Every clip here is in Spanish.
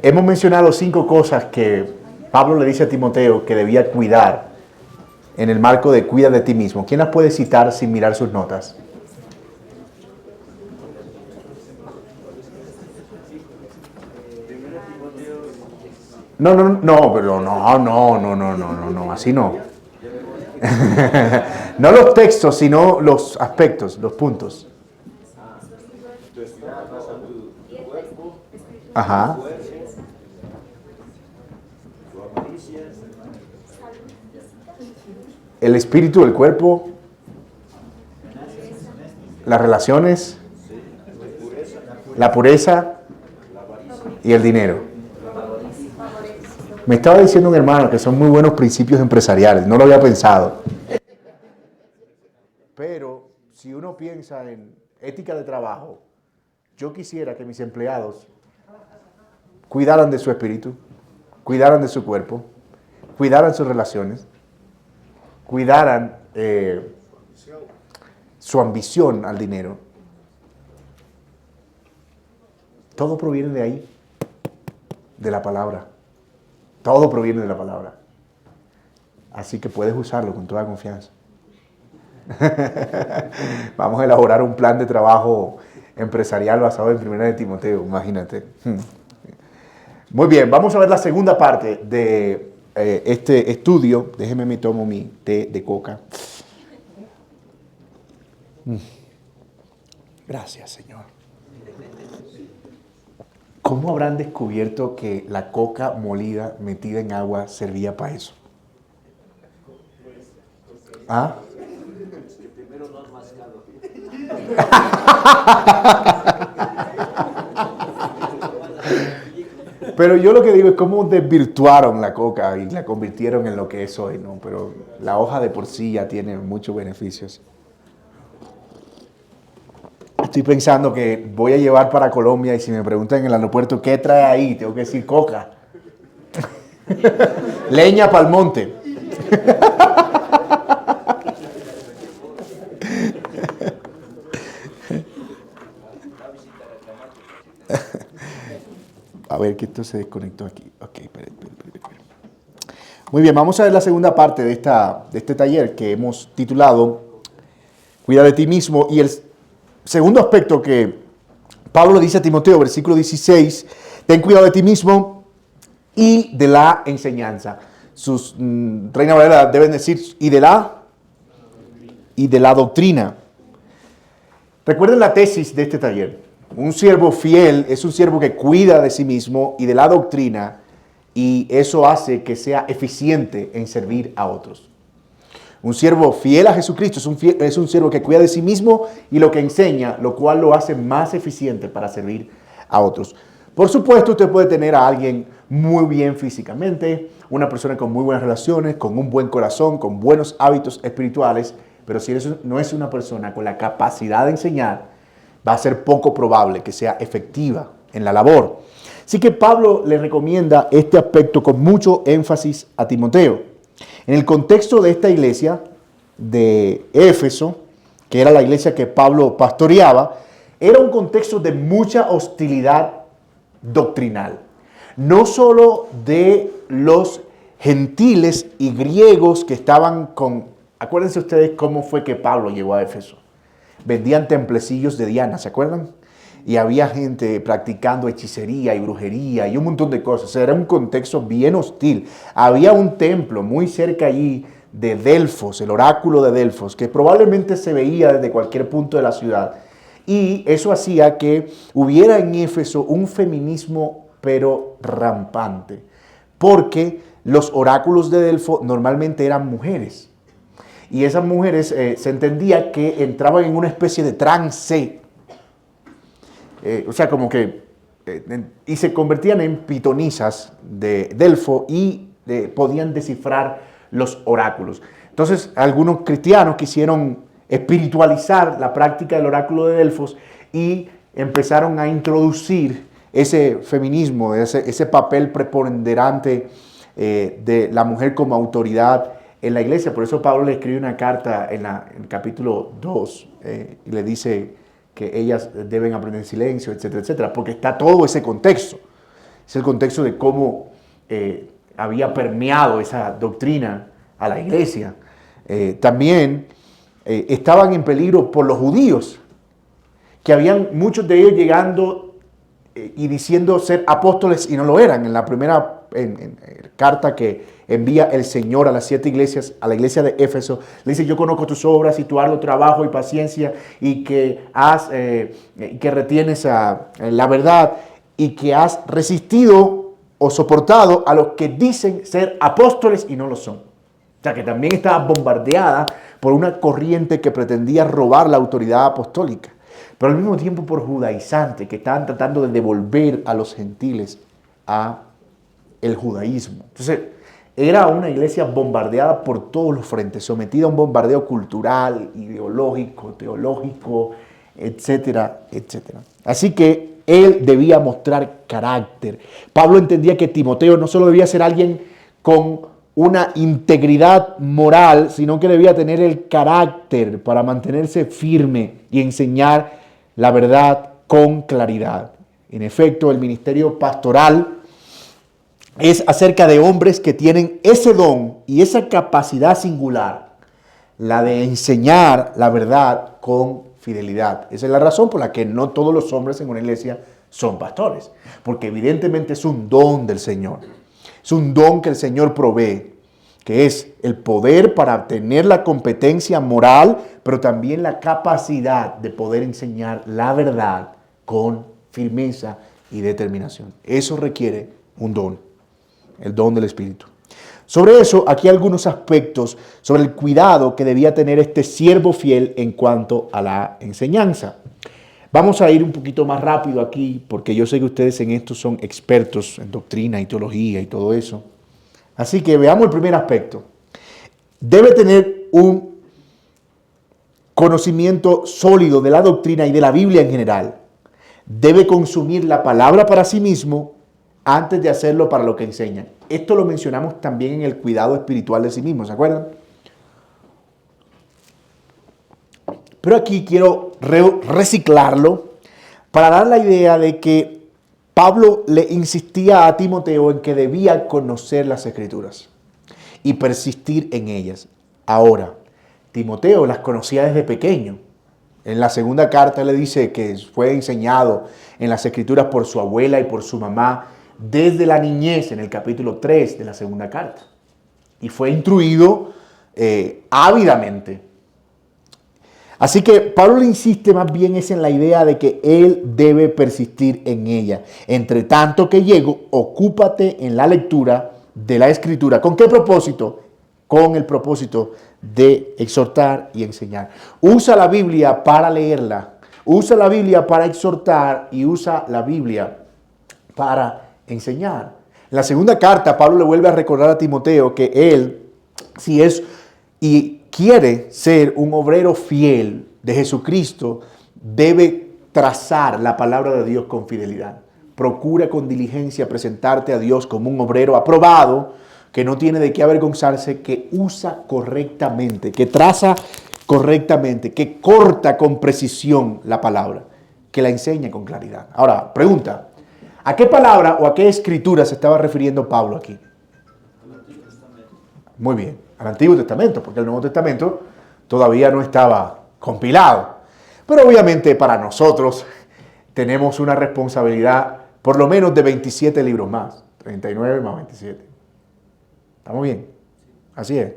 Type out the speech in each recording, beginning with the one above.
Hemos mencionado 5 cosas que Pablo le dice a Timoteo que debía cuidar en el marco de cuida de ti mismo. ¿Quién las puede citar sin mirar sus notas? No, no, no, pero no, así no. No los textos, sino los aspectos, los puntos. Ajá. El espíritu, el cuerpo, las relaciones, la pureza y el dinero. Me estaba diciendo un hermano que son muy buenos principios empresariales, no lo había pensado. Pero si uno piensa en ética de trabajo, yo quisiera que mis empleados cuidaran de su espíritu, cuidaran de su cuerpo, cuidaran sus relaciones, cuidaran su ambición al dinero. Todo proviene de ahí, de la palabra. Todo proviene de la palabra. Así que puedes usarlo con toda confianza. Vamos a elaborar un plan de trabajo empresarial basado en 1 de Timoteo, imagínate. Muy bien, vamos a ver la segunda parte de este estudio. Déjeme me tomo mi té de coca. Gracias, Señor. ¿Cómo habrán descubierto que la coca molida metida en agua servía para eso? ¿Ah? Pero yo lo que digo es cómo desvirtuaron la coca y la convirtieron en lo que es hoy, ¿no? Pero la hoja de por sí ya tiene muchos beneficios. Estoy pensando que voy a llevar para Colombia y si me preguntan en el aeropuerto qué trae ahí, tengo que decir coca. Leña pa'l monte. A ver, que esto se desconectó aquí. Ok, espera. Muy bien, vamos a ver la segunda parte de este taller que hemos titulado Cuida de ti mismo. Y el segundo aspecto que Pablo le dice a Timoteo, versículo 16, ten cuidado de ti mismo y de la enseñanza. Sus Reina Valera deben decir y de la doctrina. Recuerden la tesis de este taller. Un siervo fiel es un siervo que cuida de sí mismo y de la doctrina, y eso hace que sea eficiente en servir a otros. Un siervo fiel a Jesucristo es un siervo que cuida de sí mismo y lo que enseña, lo cual lo hace más eficiente para servir a otros. Por supuesto, usted puede tener a alguien muy bien físicamente, una persona con muy buenas relaciones, con un buen corazón, con buenos hábitos espirituales, pero si no es una persona con la capacidad de enseñar, va a ser poco probable que sea efectiva en la labor. Así que Pablo le recomienda este aspecto con mucho énfasis a Timoteo. En el contexto de esta iglesia de Éfeso, que era la iglesia que Pablo pastoreaba, era un contexto de mucha hostilidad doctrinal. No solo de los gentiles y griegos que estaban con... Acuérdense ustedes cómo fue que Pablo llegó a Éfeso. Vendían templecillos de Diana, ¿se acuerdan? Y había gente practicando hechicería y brujería y un montón de cosas. O sea, era un contexto bien hostil. Había un templo muy cerca allí de Delfos, el oráculo de Delfos, que probablemente se veía desde cualquier punto de la ciudad. Y eso hacía que hubiera en Éfeso un feminismo, pero rampante. Porque los oráculos de Delfos normalmente eran mujeres. Y esas mujeres se entendía que entraban en una especie de trance. O sea, como que... y se convertían en pitonisas de Delfo y podían descifrar los oráculos. Entonces, algunos cristianos quisieron espiritualizar la práctica del oráculo de Delfos y empezaron a introducir ese feminismo, ese papel preponderante de la mujer como autoridad en la iglesia. Por eso Pablo le escribe una carta en el capítulo 2 y le dice que ellas deben aprender en silencio, etcétera, etcétera, porque está todo ese contexto. Es el contexto de cómo había permeado esa doctrina a la iglesia. También estaban en peligro por los judíos, que habían muchos de ellos llegando y diciendo ser apóstoles y no lo eran. En la primera carta que envía el Señor a las 7 iglesias, a la iglesia de Éfeso, le dice: yo conozco tus obras y tu arduo trabajo y paciencia, y que que retienes la verdad, y que has resistido o soportado a los que dicen ser apóstoles y no lo son. O sea, que también estaba bombardeada por una corriente que pretendía robar la autoridad apostólica, pero al mismo tiempo por judaizantes que estaban tratando de devolver a los gentiles a el judaísmo. Entonces, era una iglesia bombardeada por todos los frentes, sometida a un bombardeo cultural, ideológico, teológico, etcétera, etcétera. Así que él debía mostrar carácter. Pablo entendía que Timoteo no solo debía ser alguien con una integridad moral, sino que debía tener el carácter para mantenerse firme y enseñar la verdad con claridad. En efecto, el ministerio pastoral es acerca de hombres que tienen ese don y esa capacidad singular, la de enseñar la verdad con fidelidad. Esa es la razón por la que no todos los hombres en una iglesia son pastores, porque evidentemente es un don del Señor. Es un don que el Señor provee, que es el poder para tener la competencia moral, pero también la capacidad de poder enseñar la verdad con firmeza y determinación. Eso requiere un don, el don del Espíritu. Sobre eso, aquí hay algunos aspectos sobre el cuidado que debía tener este siervo fiel en cuanto a la enseñanza. Vamos a ir un poquito más rápido aquí, porque yo sé que ustedes en esto son expertos en doctrina y teología y todo eso. Así que veamos el primer aspecto. Debe tener un conocimiento sólido de la doctrina y de la Biblia en general. Debe consumir la palabra para sí mismo antes de hacerlo para lo que enseña. Esto lo mencionamos también en el cuidado espiritual de sí mismo, ¿se acuerdan? Pero aquí quiero reciclarlo para dar la idea de que Pablo le insistía a Timoteo en que debía conocer las Escrituras y persistir en ellas. Ahora, Timoteo las conocía desde pequeño. En la segunda carta le dice que fue enseñado en las Escrituras por su abuela y por su mamá desde la niñez, en el capítulo 3 de la segunda carta. Y fue instruido ávidamente. Así que Pablo le insiste más bien es en la idea de que él debe persistir en ella. Entre tanto que llego, ocúpate en la lectura de la Escritura. ¿Con qué propósito? Con el propósito de exhortar y enseñar. Usa la Biblia para leerla. Usa la Biblia para exhortar y usa la Biblia para enseñar. En la segunda carta, Pablo le vuelve a recordar a Timoteo que él, si es y quiere ser un obrero fiel de Jesucristo, debe trazar la palabra de Dios con fidelidad. Procura con diligencia presentarte a Dios como un obrero aprobado, que no tiene de qué avergonzarse, que usa correctamente, que traza correctamente, que corta con precisión la palabra, que la enseña con claridad. Ahora, pregunta, ¿a qué palabra o a qué escritura se estaba refiriendo Pablo aquí? Al Antiguo Testamento. Muy bien, al Antiguo Testamento, porque el Nuevo Testamento todavía no estaba compilado. Pero obviamente para nosotros tenemos una responsabilidad por lo menos de 27 libros más, 39 más 27. ¿Estamos bien? Así es.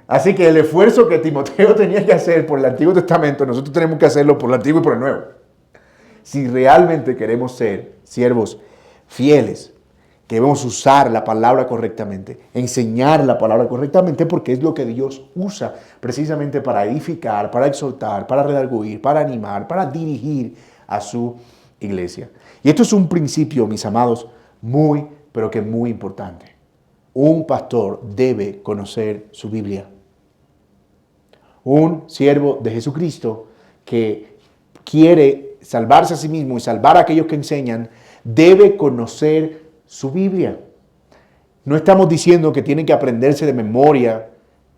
Así que el esfuerzo que Timoteo tenía que hacer por el Antiguo Testamento, nosotros tenemos que hacerlo por el Antiguo y por el Nuevo. Si realmente queremos ser siervos fieles, que debemos usar la palabra correctamente, enseñar la palabra correctamente, porque es lo que Dios usa precisamente para edificar, para exhortar, para redarguir, para animar, para dirigir a su iglesia. Y esto es un principio, mis amados, muy, pero que muy importante. Un pastor debe conocer su Biblia. Un siervo de Jesucristo que quiere salvarse a sí mismo y salvar a aquellos que enseñan, debe conocer su Biblia. No estamos diciendo que tiene que aprenderse de memoria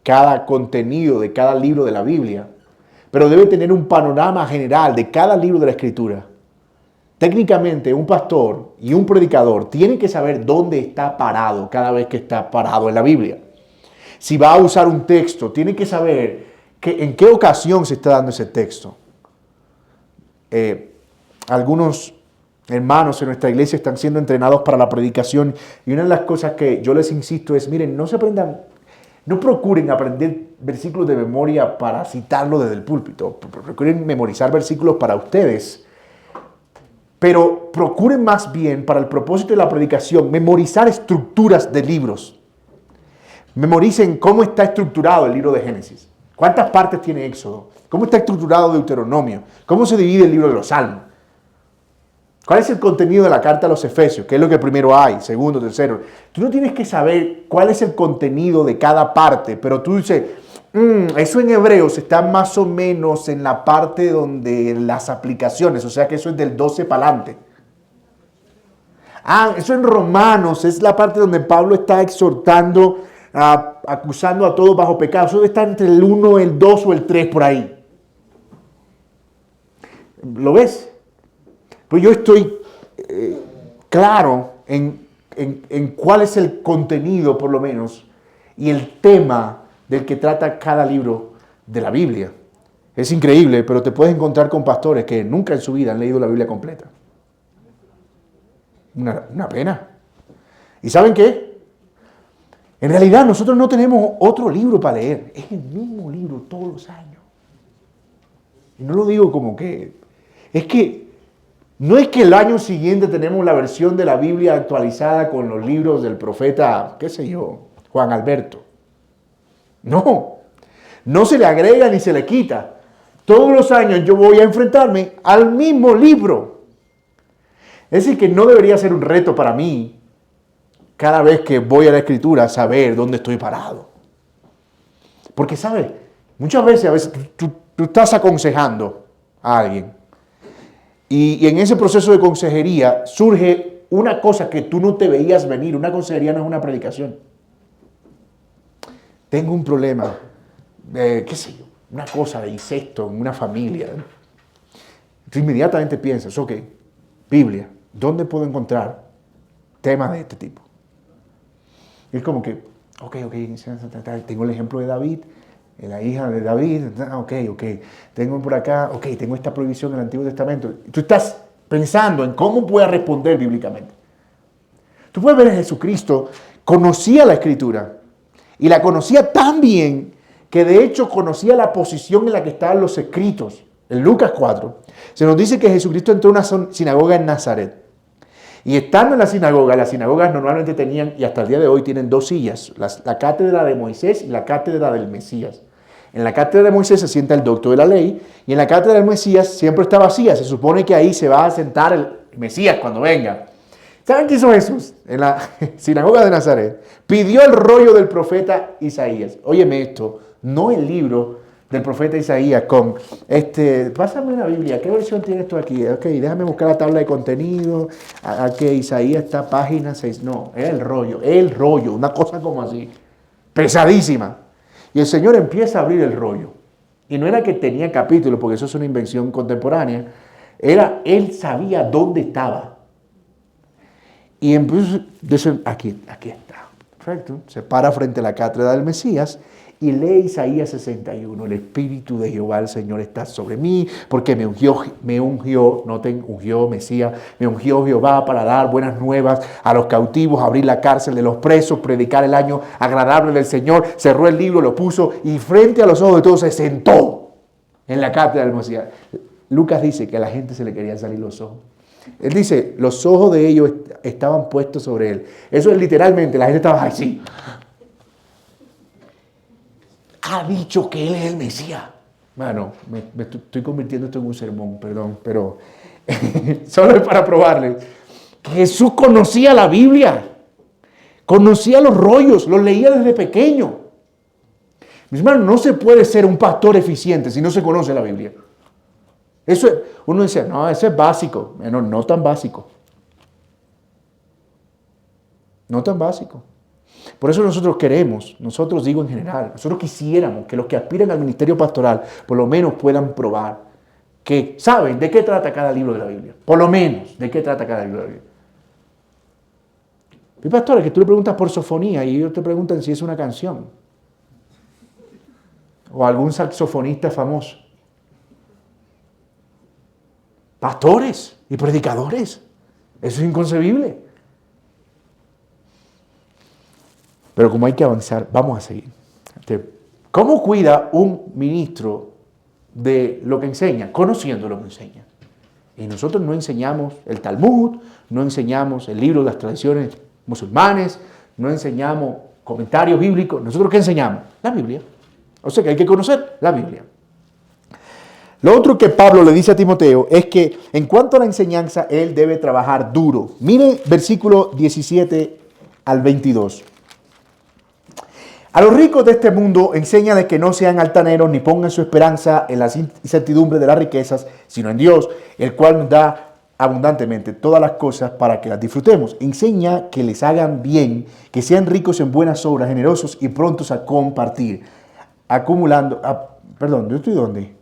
cada contenido de cada libro de la Biblia, pero debe tener un panorama general de cada libro de la Escritura. técnicamente un pastor y un predicador tienen que saber dónde está parado cada vez que está parado en la Biblia. Si va a usar un texto, tiene que saber en qué ocasión se está dando ese texto. Algunos hermanos en nuestra iglesia están siendo entrenados para la predicación y una de las cosas que yo les insisto es, miren, no procuren aprender versículos de memoria para citarlo desde el púlpito, procuren memorizar versículos para ustedes, pero procuren más bien para el propósito de la predicación memorizar estructuras de libros. Memoricen cómo está estructurado el libro de Génesis, cuántas partes tiene Éxodo, cómo está estructurado Deuteronomio, cómo se divide el libro de los Salmos. ¿Cuál es el contenido de la carta a los Efesios? ¿Qué es lo que primero hay? Segundo, tercero. Tú no tienes que saber cuál es el contenido de cada parte, pero tú dices, eso en Hebreos está más o menos en la parte donde las aplicaciones, o sea que eso es del 12 para adelante. Eso en Romanos es la parte donde Pablo está exhortando, acusando a todos bajo pecado. Eso está entre el 1, el 2 o el 3 por ahí. ¿Lo ves? Pues yo estoy claro en cuál es el contenido, por lo menos, y el tema del que trata cada libro de la Biblia. Es increíble, pero te puedes encontrar con pastores que nunca en su vida han leído la Biblia completa. Una pena. ¿Y saben qué? En realidad nosotros no tenemos otro libro para leer. Es el mismo libro todos los años. Y no lo digo como que... No es que el año siguiente tenemos la versión de la Biblia actualizada con los libros del profeta, qué sé yo, Juan Alberto. No se le agrega ni se le quita. Todos los años yo voy a enfrentarme al mismo libro. Es decir, que no debería ser un reto para mí cada vez que voy a la Escritura saber dónde estoy parado. Porque, ¿sabes? Muchas veces, tú estás aconsejando a alguien. Y en ese proceso de consejería surge una cosa que tú no te veías venir. Una consejería no es una predicación. Tengo un problema, qué sé yo, una cosa de incesto en una familia. Tú inmediatamente piensas, ok, Biblia, ¿dónde puedo encontrar temas de este tipo? Y es como que, ok, tengo el ejemplo de David, la hija de David, ok, tengo por acá, tengo esta prohibición en el Antiguo Testamento. Tú estás pensando en cómo pueda responder bíblicamente. Tú puedes ver a Jesucristo, conocía la Escritura y la conocía tan bien que de hecho conocía la posición en la que estaban los escritos. En Lucas 4 se nos dice que Jesucristo entró a una sinagoga en Nazaret. Y estando en la sinagoga, las sinagogas normalmente tenían, y hasta el día de hoy tienen dos sillas, la cátedra de Moisés y la cátedra del Mesías. En la cátedra de Moisés se sienta el doctor de la ley y en la cátedra del Mesías siempre está vacía. Se supone que ahí se va a sentar el Mesías cuando venga. ¿Saben qué hizo Jesús? En la sinagoga de Nazaret pidió el rollo del profeta Isaías. Óyeme esto, no el libro del profeta Isaías con, pásame una Biblia, ¿qué versión tiene esto aquí? Ok, déjame buscar la tabla de contenido, que Isaías está página 6. No, el rollo, una cosa como así, pesadísima. Y el Señor empieza a abrir el rollo. Y no era que tenía capítulos, porque eso es una invención contemporánea. Él sabía dónde estaba. Y empieza, aquí está. Perfecto. Se para frente a la cátedra del Mesías y lee Isaías 61. El Espíritu de Jehová, el Señor, está sobre mí, porque me ungió Mesías, me ungió Jehová para dar buenas nuevas a los cautivos, abrir la cárcel de los presos, predicar el año agradable del Señor. Cerró el libro, lo puso y frente a los ojos de todos se sentó en la cátedra del Mesías. Lucas dice que a la gente se le querían salir los ojos. Él dice, los ojos de ellos estaban puestos sobre él. Eso es literalmente, la gente estaba así. Ha dicho que él es el Mesías. Bueno, me estoy convirtiendo esto en un sermón, perdón, pero solo es para probarles que Jesús conocía la Biblia, conocía los rollos, los leía desde pequeño. Mis hermanos, no se puede ser un pastor eficiente si no se conoce la Biblia. Eso, uno dice, no, eso es básico. Bueno, no tan básico. No tan básico. Por eso nosotros digo en general, nosotros quisiéramos que los que aspiran al ministerio pastoral por lo menos puedan probar que saben de qué trata cada libro de la Biblia. Por lo menos, de qué trata cada libro de la Biblia. Mi pastor, es que tú le preguntas por sofonía y ellos te preguntan si es una canción. O algún saxofonista famoso. Pastores y predicadores. Eso es inconcebible. Pero como hay que avanzar, vamos a seguir. ¿Cómo cuida un ministro de lo que enseña? Conociendo lo que enseña. Y nosotros no enseñamos el Talmud, no enseñamos el libro de las tradiciones musulmanes, no enseñamos comentarios bíblicos. ¿Nosotros qué enseñamos? La Biblia. O sea que hay que conocer la Biblia. Lo otro que Pablo le dice a Timoteo es que en cuanto a la enseñanza, él debe trabajar duro. Mire versículo 17 al 22. A los ricos de este mundo enséñales que no sean altaneros ni pongan su esperanza en la incertidumbre de las riquezas, sino en Dios, el cual nos da abundantemente todas las cosas para que las disfrutemos. Enseña que les hagan bien, que sean ricos en buenas obras, generosos y prontos a compartir, acumulando... ¿yo estoy dónde?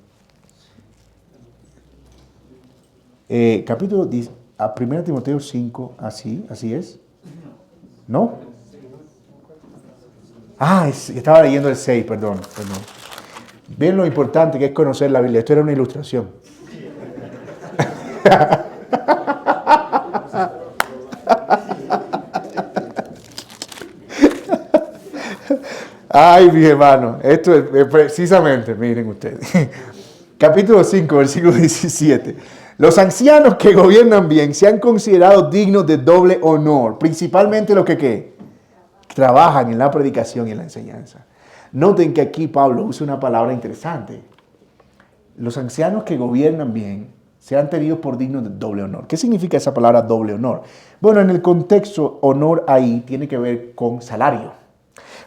Capítulo 10, a 1 Timoteo 5, así es. ¿No? Estaba leyendo el 6, perdón. Ven lo importante que es conocer la Biblia. Esto era una ilustración. Ay, mi hermano, esto es precisamente, miren ustedes. Capítulo 5, versículo 17. Los ancianos que gobiernan bien sean considerados dignos de doble honor, principalmente los que trabajan en la predicación y en la enseñanza. Noten que aquí Pablo usa una palabra interesante. Los ancianos que gobiernan bien sean tenidos por dignos de doble honor. ¿Qué significa esa palabra doble honor? Bueno, en el contexto, honor ahí tiene que ver con salario.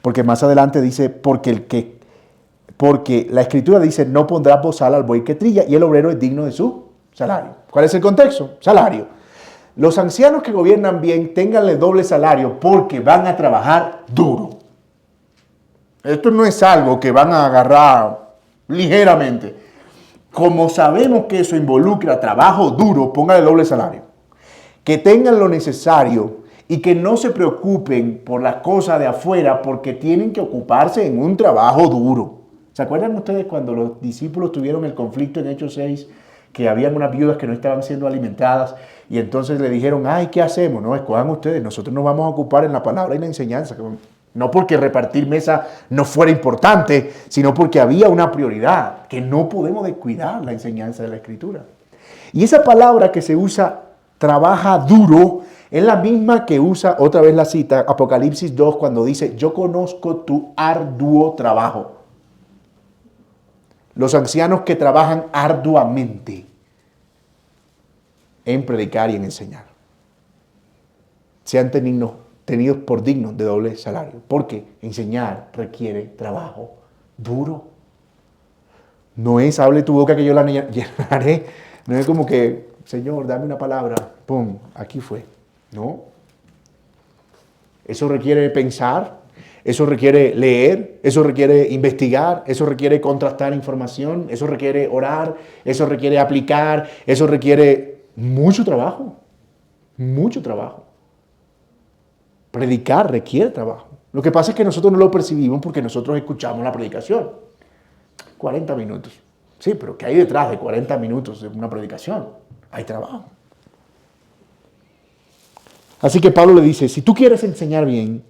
Porque más adelante dice, porque la Escritura dice, no pondrás bozal al buey que trilla, y el obrero es digno de su salario. ¿Cuál es el contexto? Salario. Los ancianos que gobiernan bien, ténganle doble salario porque van a trabajar duro. Esto no es algo que van a agarrar ligeramente. Como sabemos que eso involucra trabajo duro, pónganle doble salario. Que tengan lo necesario y que no se preocupen por las cosas de afuera porque tienen que ocuparse en un trabajo duro. ¿Se acuerdan ustedes cuando los discípulos tuvieron el conflicto en Hechos 6? Que habían unas viudas que no estaban siendo alimentadas y entonces le dijeron, ¿qué hacemos? No, escojan ustedes, nosotros nos vamos a ocupar en la palabra y la enseñanza. No porque repartir mesa no fuera importante, sino porque había una prioridad, que no podemos descuidar la enseñanza de la Escritura. Y esa palabra que se usa, trabaja duro, es la misma que usa, otra vez la cita, Apocalipsis 2, cuando dice, yo conozco tu arduo trabajo. Los ancianos que trabajan arduamente en predicar y en enseñar sean tenidos por dignos de doble salario. Porque enseñar requiere trabajo duro. No es hable tu boca que yo la llenaré. No es como que, Señor, dame una palabra. Pum, aquí fue. No. Eso requiere pensar. Eso requiere leer, eso requiere investigar, eso requiere contrastar información, eso requiere orar, eso requiere aplicar, eso requiere mucho trabajo, mucho trabajo. Predicar requiere trabajo. Lo que pasa es que nosotros no lo percibimos porque nosotros escuchamos la predicación. 40 minutos. Sí, pero ¿qué hay detrás de 40 minutos de una predicación? Hay trabajo. Así que Pablo le dice, si tú quieres enseñar bien,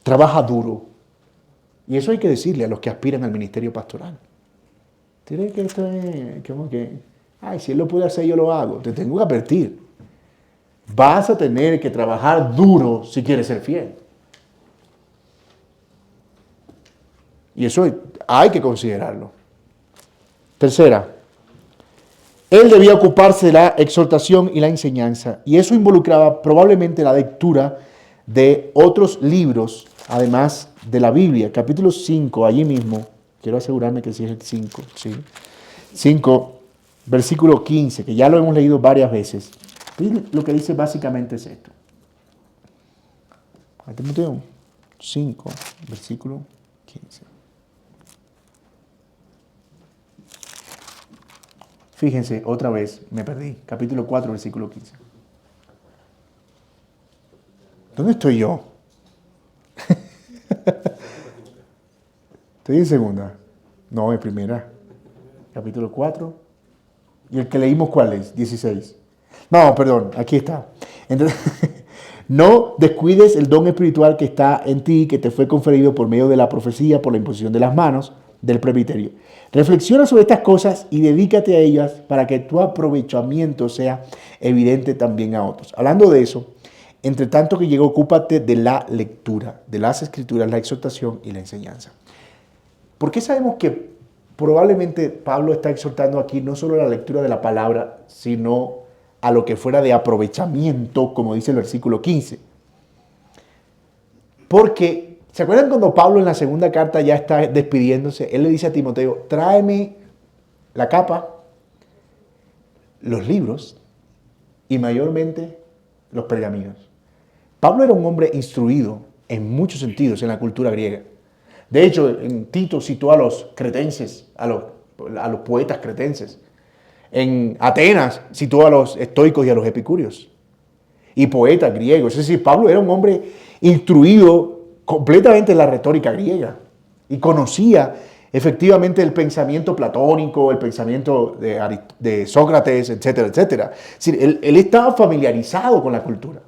trabaja duro. Y eso hay que decirle a los que aspiran al ministerio pastoral. Tienes que esto es como que, si él lo puede hacer, yo lo hago. Te tengo que advertir. Vas a tener que trabajar duro si quieres ser fiel. Y eso hay que considerarlo. Tercera, él debía ocuparse de la exhortación y la enseñanza. Y eso involucraba probablemente la lectura de otros libros, además de la Biblia. Capítulo 5, allí mismo, quiero asegurarme que sí es el 5, ¿sí? 5, versículo 15, que ya lo hemos leído varias veces. Lo que dice básicamente es esto. Timoteo 5, versículo 15. Fíjense, otra vez, me perdí. Capítulo 4, versículo 15. ¿Dónde estoy yo? Estoy en segunda. No, en primera. Capítulo 4. ¿Y el que leímos cuál es? 16. No, perdón, aquí está. Entonces, no descuides el don espiritual que está en ti, que te fue conferido por medio de la profecía, por la imposición de las manos del presbiterio. Reflexiona sobre estas cosas y dedícate a ellas para que tu aprovechamiento sea evidente también a otros. Hablando de eso, entre tanto que llega, ocúpate de la lectura, de las escrituras, la exhortación y la enseñanza. ¿Por qué sabemos que probablemente Pablo está exhortando aquí no solo a la lectura de la palabra, sino a lo que fuera de aprovechamiento, como dice el versículo 15? Porque, ¿se acuerdan cuando Pablo en la segunda carta ya está despidiéndose? Él le dice a Timoteo, tráeme la capa, los libros y mayormente los pergaminos. Pablo era un hombre instruido en muchos sentidos en la cultura griega. De hecho, en Tito citó a los cretenses, a los poetas cretenses. En Atenas citó a los estoicos y a los epicúreos. Y poetas griegos. Es decir, Pablo era un hombre instruido completamente en la retórica griega. Y conocía efectivamente el pensamiento platónico, el pensamiento de Sócrates, etcétera, etcétera. Es decir, él estaba familiarizado con la cultura.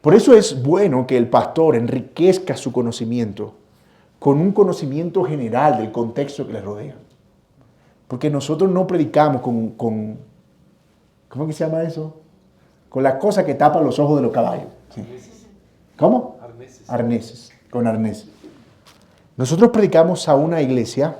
Por eso es bueno que el pastor enriquezca su conocimiento con un conocimiento general del contexto que le rodea. Porque nosotros no predicamos con ¿cómo que se llama eso? Con las cosas que tapan los ojos de los caballos. ¿Sí? ¿Cómo? Arneses. Con arneses. Nosotros predicamos a una iglesia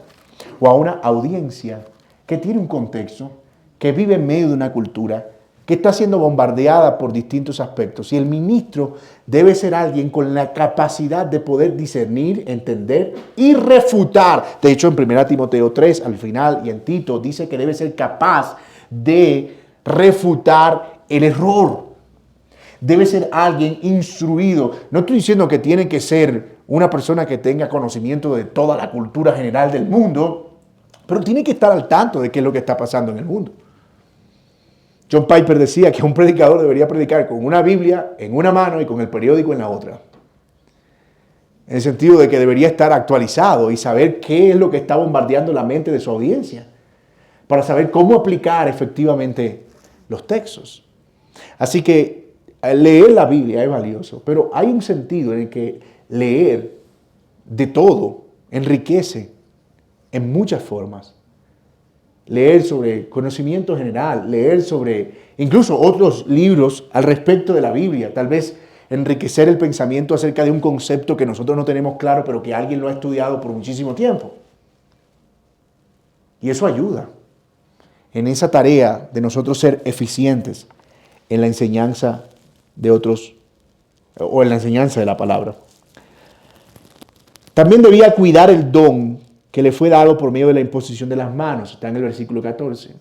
o a una audiencia que tiene un contexto, que vive en medio de una cultura, que está siendo bombardeada por distintos aspectos. Y el ministro debe ser alguien con la capacidad de poder discernir, entender y refutar. De hecho, en 1 Timoteo 3, al final, y en Tito, dice que debe ser capaz de refutar el error. Debe ser alguien instruido. No estoy diciendo que tiene que ser una persona que tenga conocimiento de toda la cultura general del mundo, pero tiene que estar al tanto de qué es lo que está pasando en el mundo. John Piper decía que un predicador debería predicar con una Biblia en una mano y con el periódico en la otra. En el sentido de que debería estar actualizado y saber qué es lo que está bombardeando la mente de su audiencia, para saber cómo aplicar efectivamente los textos. Así que leer la Biblia es valioso, pero hay un sentido en el que leer de todo enriquece en muchas formas. Leer sobre conocimiento general, leer sobre incluso otros libros al respecto de la Biblia, tal vez enriquecer el pensamiento acerca de un concepto que nosotros no tenemos claro, pero que alguien lo ha estudiado por muchísimo tiempo. Y eso ayuda en esa tarea de nosotros ser eficientes en la enseñanza de otros, o en la enseñanza de la palabra. También debía cuidar el don que le fue dado por medio de la imposición de las manos. Está en el versículo 14.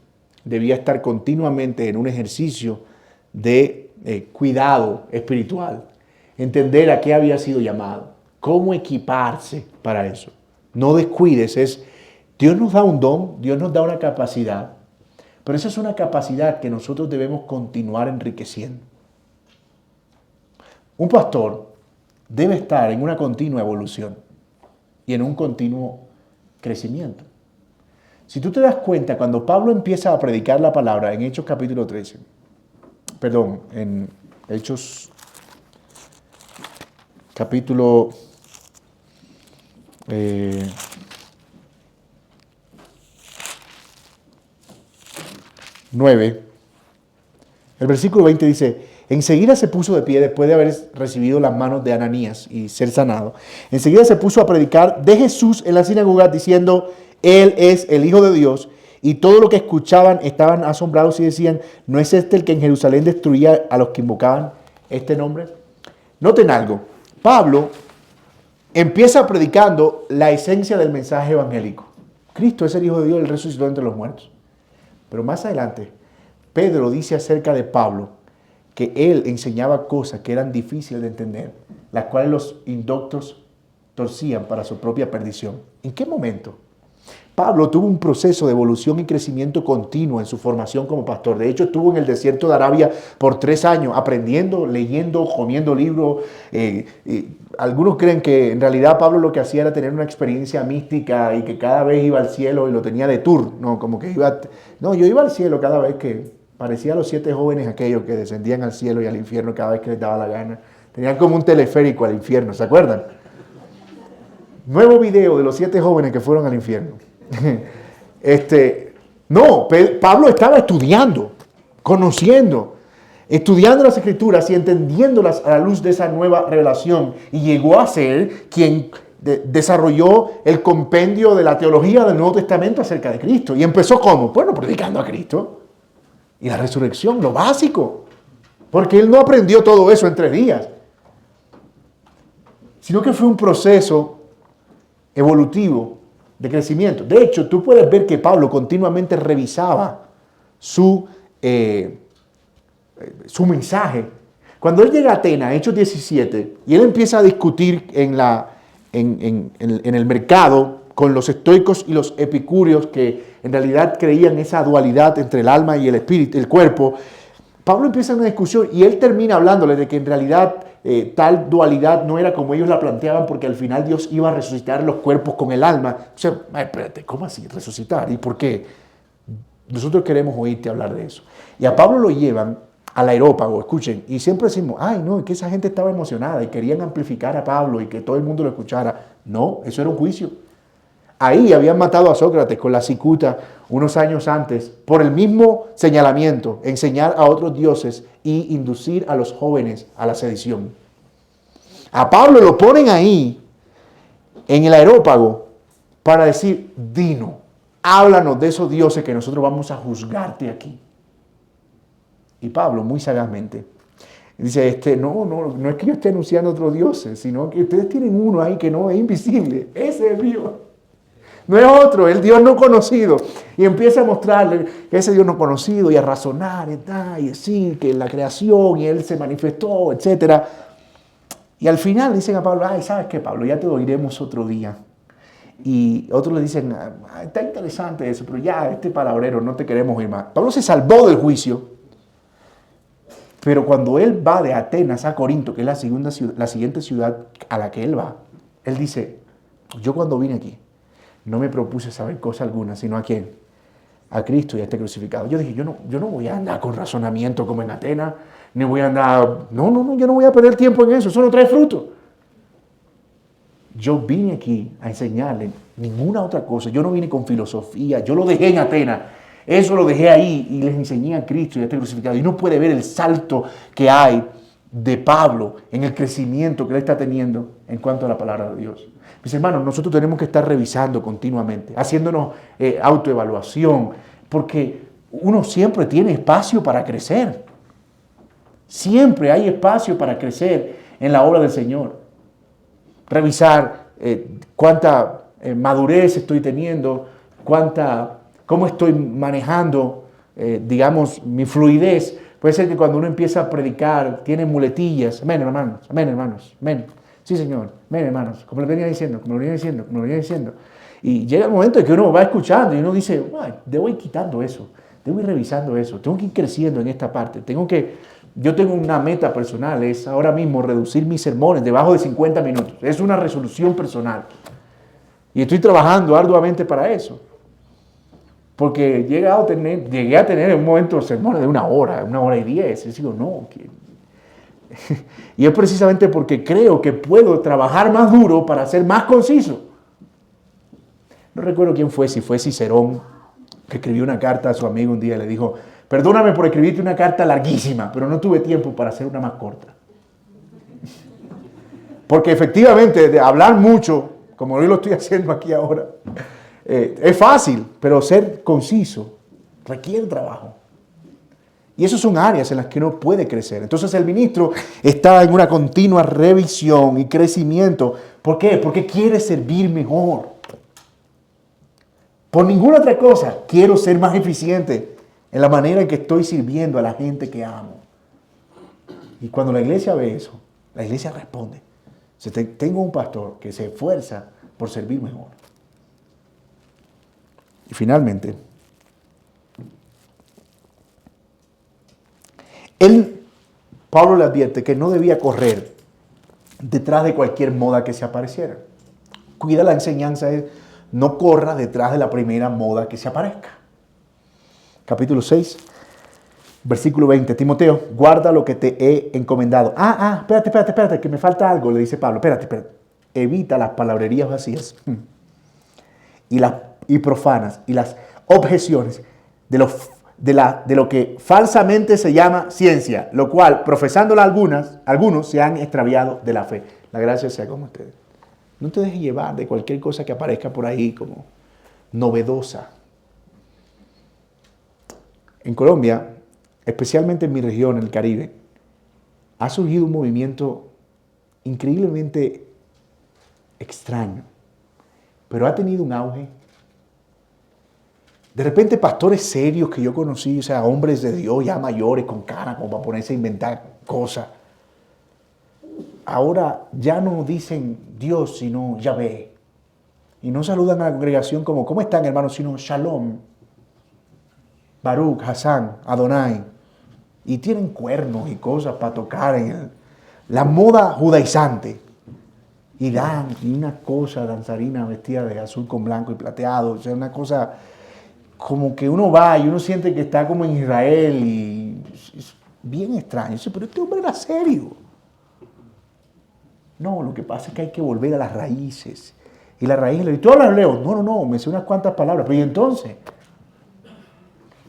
Debía estar continuamente en un ejercicio de cuidado espiritual. Entender a qué había sido llamado. Cómo equiparse para eso. No descuides. Dios nos da un don, Dios nos da una capacidad. Pero esa es una capacidad que nosotros debemos continuar enriqueciendo. Un pastor debe estar en una continua evolución y en un continuo crecimiento. Si tú te das cuenta, cuando Pablo empieza a predicar la palabra en Hechos capítulo 13, en Hechos capítulo 9, el versículo 20 dice: enseguida se puso de pie después de haber recibido las manos de Ananías y ser sanado. Enseguida se puso a predicar de Jesús en la sinagoga diciendo: Él es el Hijo de Dios. Y todo lo que escuchaban estaban asombrados y decían: ¿no es este el que en Jerusalén destruía a los que invocaban este nombre? Noten algo. Pablo empieza predicando la esencia del mensaje evangélico. Cristo es el Hijo de Dios, Él resucitó entre los muertos. Pero más adelante, Pedro dice acerca de Pablo que él enseñaba cosas que eran difíciles de entender, las cuales los indoctos torcían para su propia perdición. ¿En qué momento? Pablo tuvo un proceso de evolución y crecimiento continuo en su formación como pastor. De hecho, estuvo en el desierto de Arabia por 3 años, aprendiendo, leyendo, comiendo libros. Algunos creen que en realidad Pablo lo que hacía era tener una experiencia mística y que cada vez iba al cielo y lo tenía de tour. No, como que no, yo iba al cielo cada vez que parecía a los 7 jóvenes aquellos que descendían al cielo y al infierno cada vez que les daba la gana. Tenían como un teleférico al infierno, ¿se acuerdan? Nuevo video de los 7 jóvenes que fueron al infierno. No, Pablo estaba estudiando, conociendo, estudiando las Escrituras y entendiéndolas a la luz de esa nueva revelación. Y llegó a ser quien desarrolló el compendio de la teología del Nuevo Testamento acerca de Cristo. ¿Y empezó cómo? Bueno, predicando a Cristo y la resurrección, lo básico. Porque él no aprendió todo eso en 3 días, sino que fue un proceso evolutivo de crecimiento. De hecho, tú puedes ver que Pablo continuamente revisaba su mensaje. Cuando él llega a Atenas, Hechos 17, y él empieza a discutir en el mercado con los estoicos y los epicúreos que en realidad creían esa dualidad entre el alma y el espíritu, el cuerpo, Pablo empieza una discusión y él termina hablándole de que en realidad tal dualidad no era como ellos la planteaban, porque al final Dios iba a resucitar los cuerpos con el alma. O sea, espérate, ¿cómo así resucitar? ¿Y por qué? Nosotros queremos oírte hablar de eso. Y a Pablo lo llevan al Areópago, escuchen, y siempre decimos, ay no, es que esa gente estaba emocionada y querían amplificar a Pablo y que todo el mundo lo escuchara. No, eso era un juicio. Ahí habían matado a Sócrates con la cicuta unos años antes por el mismo señalamiento, enseñar a otros dioses y inducir a los jóvenes a la sedición. A Pablo lo ponen ahí, en el Areópago, para decir, dinos, háblanos de esos dioses que nosotros vamos a juzgarte aquí. Y Pablo, muy sagazmente, dice, no es que yo esté anunciando otros dioses, sino que ustedes tienen uno ahí que no es invisible, ese es Dios. No es otro, el Dios no conocido. Y empieza a mostrarle que ese Dios no conocido y a razonar y decir que la creación y Él se manifestó, etc. Y al final dicen a Pablo, ay, ¿sabes qué, Pablo? Ya te lo oiremos otro día. Y otros le dicen, está interesante eso, pero ya, este palabrero, no te queremos oír más. Pablo se salvó del juicio, pero cuando él va de Atenas a Corinto, que es la siguiente ciudad a la que él va, él dice, yo cuando vine aquí, no me propuse saber cosa alguna, sino ¿a quién? A Cristo y a este crucificado. Yo dije, yo no voy a andar con razonamiento como en Atenas, ni voy a andar, yo no voy a perder tiempo en eso no trae fruto. Yo vine aquí a enseñarle ninguna otra cosa, yo no vine con filosofía, yo lo dejé en Atenas, eso lo dejé ahí y les enseñé a Cristo y a este crucificado. Y uno puede ver el salto que hay de Pablo en el crecimiento que él está teniendo en cuanto a la palabra de Dios. Mis hermanos, nosotros tenemos que estar revisando continuamente, haciéndonos autoevaluación, porque uno siempre tiene espacio para crecer. Siempre hay espacio para crecer en la obra del Señor. Revisar cuánta madurez estoy teniendo, cómo estoy manejando, mi fluidez. Puede ser que cuando uno empieza a predicar, tiene muletillas. Amén, hermanos, amén, hermanos, amén. Sí, Señor, amén, hermanos, como lo venía diciendo. Y llega el momento en que uno va escuchando y uno dice, debo ir quitando eso, debo ir revisando eso, tengo que ir creciendo en esta parte, yo tengo una meta personal, es ahora mismo reducir mis sermones debajo de 50 minutos, es una resolución personal. Y estoy trabajando arduamente para eso. Porque llegué a tener en un momento sermones de 1 hora, 1 hora y 10. Y digo, no. Y es precisamente porque creo que puedo trabajar más duro para ser más conciso. No recuerdo quién fue, si fue Cicerón, que escribió una carta a su amigo un día y le dijo, perdóname por escribirte una carta larguísima, pero no tuve tiempo para hacer una más corta. Porque efectivamente, de hablar mucho, como yo lo estoy haciendo aquí ahora, es fácil, pero ser conciso requiere trabajo. Y esas son áreas en las que uno puede crecer. Entonces el ministro está en una continua revisión y crecimiento. ¿Por qué? Porque quiere servir mejor. Por ninguna otra cosa, quiero ser más eficiente en la manera en que estoy sirviendo a la gente que amo. Y cuando la iglesia ve eso, la iglesia responde. Tengo un pastor que se esfuerza por servir mejor. Y finalmente, Pablo le advierte que no debía correr detrás de cualquier moda que se apareciera. Cuida la enseñanza es, no corra detrás de la primera moda que se aparezca. Capítulo 6, versículo 20. Timoteo, guarda lo que te he encomendado. Espérate, que me falta algo, le dice Pablo. Espérate. Evita las palabrerías vacías y profanas y las objeciones de lo que falsamente se llama ciencia, lo cual, profesándola algunos se han extraviado de la fe. La gracia sea con ustedes. No te dejes llevar de cualquier cosa que aparezca por ahí como novedosa. En Colombia, especialmente en mi región, en el Caribe, ha surgido un movimiento increíblemente extraño, pero ha tenido un auge. De repente pastores serios que yo conocí, o sea, hombres de Dios ya mayores con cara como para ponerse a inventar cosas, ahora ya no dicen Dios, sino Yahvé. Y no saludan a la congregación como, ¿cómo están, hermanos? Sino Shalom, Baruch, Hassan, Adonai. Y tienen cuernos y cosas para tocar en la moda judaizante. Y una cosa danzarina vestida de azul con blanco y plateado. O sea, una cosa como que uno va y uno siente que está como en Israel y es bien extraño. Pero este hombre era serio. No, lo que pasa es que hay que volver a las raíces. Y la raíz le dice, ¿tú hablas hebreo? No, me sé unas cuantas palabras. Pero ¿y entonces?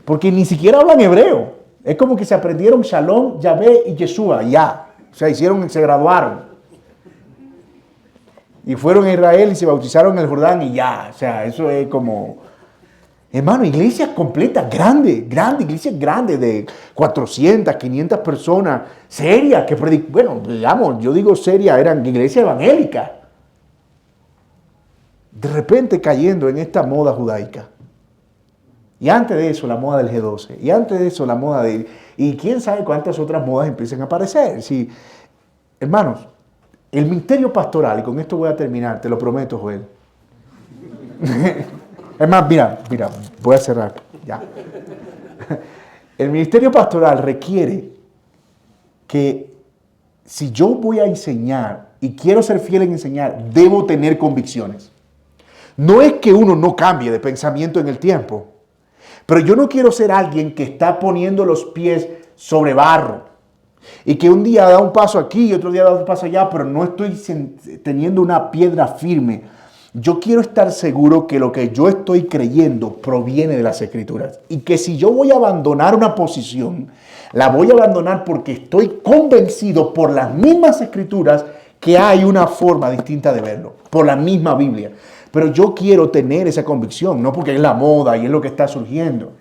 Porque ni siquiera hablan hebreo. Es como que se aprendieron Shalom, Yahvé y Yeshua, ya. O sea, se graduaron. Y fueron a Israel y se bautizaron en el Jordán y ya. O sea, eso es como... Hermano, iglesias completas, iglesias grandes de 400, 500 personas, serias, que bueno, digamos, yo digo serias, eran iglesias evangélicas. De repente cayendo en esta moda judaica. Y antes de eso, la moda del G12. Y antes de eso, la moda de... Y quién sabe cuántas otras modas empiezan a aparecer. Sí. Hermanos, el ministerio pastoral, y con esto voy a terminar, te lo prometo, Joel. Es más, mira, voy a cerrar, ya. El ministerio pastoral requiere que si yo voy a enseñar y quiero ser fiel en enseñar, debo tener convicciones. No es que uno no cambie de pensamiento en el tiempo, pero yo no quiero ser alguien que está poniendo los pies sobre barro y que un día da un paso aquí y otro día da un paso allá, pero no estoy teniendo una piedra firme. Yo quiero estar seguro que lo que yo estoy creyendo proviene de las Escrituras y que si yo voy a abandonar una posición, la voy a abandonar porque estoy convencido por las mismas Escrituras que hay una forma distinta de verlo, por la misma Biblia. Pero yo quiero tener esa convicción, no porque es la moda y es lo que está surgiendo.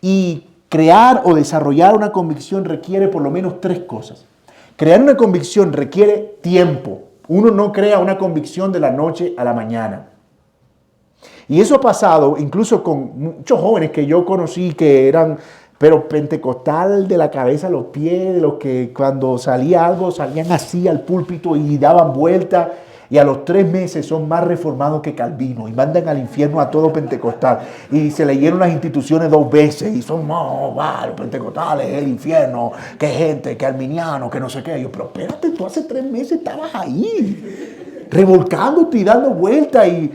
Y crear o desarrollar una convicción requiere por lo menos 3 cosas. Crear una convicción requiere tiempo. Uno no crea una convicción de la noche a la mañana. Y eso ha pasado incluso con muchos jóvenes que yo conocí que eran, pero pentecostal de la cabeza a los pies, de los que cuando salía algo salían así al púlpito y daban vuelta. Y a los 3 meses son más reformados que Calvino y mandan al infierno a todo pentecostal. Y se leyeron las instituciones 2 veces y son, los pentecostales, el infierno, que gente, que arminiano, que no sé qué. Y yo, pero espérate, tú hace 3 meses estabas ahí, revolcándote y dando vueltas. Y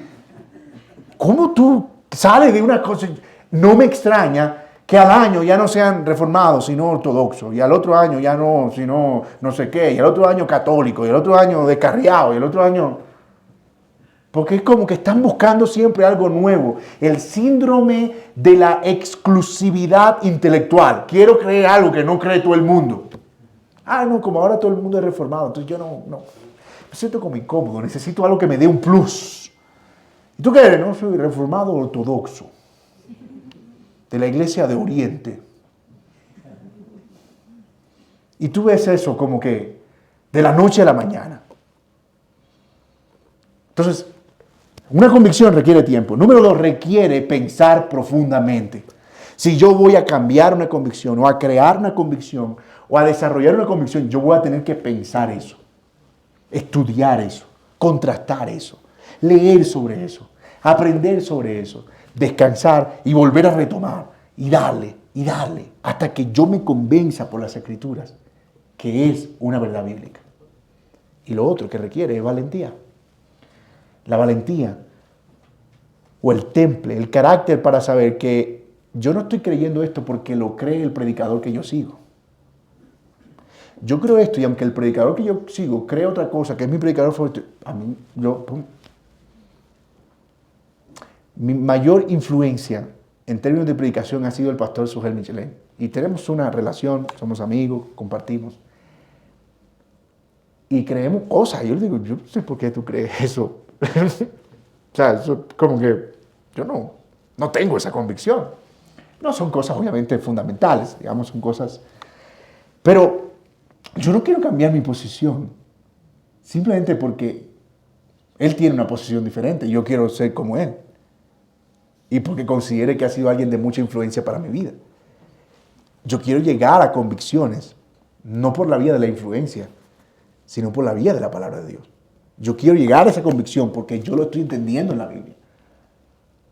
¿cómo tú sales de una cosa? No me extraña que al año ya no sean reformados, sino ortodoxos, y al otro año ya no, sino no sé qué, y al otro año católico, y al otro año descarriado, y el otro año... Porque es como que están buscando siempre algo nuevo. El síndrome de la exclusividad intelectual. Quiero creer algo que no cree todo el mundo. No, como ahora todo el mundo es reformado, entonces yo no. Me siento como incómodo, necesito algo que me dé un plus. ¿Y tú qué eres? No, soy reformado ortodoxo. De la iglesia de Oriente. Y tú ves eso como que de la noche a la mañana. Entonces, una convicción requiere tiempo. Número 2, requiere pensar profundamente. Si yo voy a cambiar una convicción o a crear una convicción o a desarrollar una convicción, yo voy a tener que pensar eso, estudiar eso, contrastar eso, leer sobre eso, aprender sobre eso, descansar y volver a retomar y darle, hasta que yo me convenza por las Escrituras que es una verdad bíblica. Y lo otro que requiere es valentía. La valentía o el temple, el carácter para saber que yo no estoy creyendo esto porque lo cree el predicador que yo sigo. Yo creo esto y aunque el predicador que yo sigo cree otra cosa, que es mi predicador favorito, a mí, mi mayor influencia en términos de predicación ha sido el pastor Sujel Michelén. Y tenemos una relación, somos amigos, compartimos. Y creemos cosas. Yo le digo, yo no sé por qué tú crees eso. O sea, eso como que yo no tengo esa convicción. No son cosas obviamente fundamentales, digamos, son cosas... Pero yo no quiero cambiar mi posición simplemente porque él tiene una posición diferente y yo quiero ser como él. Y porque considere que ha sido alguien de mucha influencia para mi vida. Yo quiero llegar a convicciones, no por la vía de la influencia, sino por la vía de la palabra de Dios. Yo quiero llegar a esa convicción porque yo lo estoy entendiendo en la Biblia.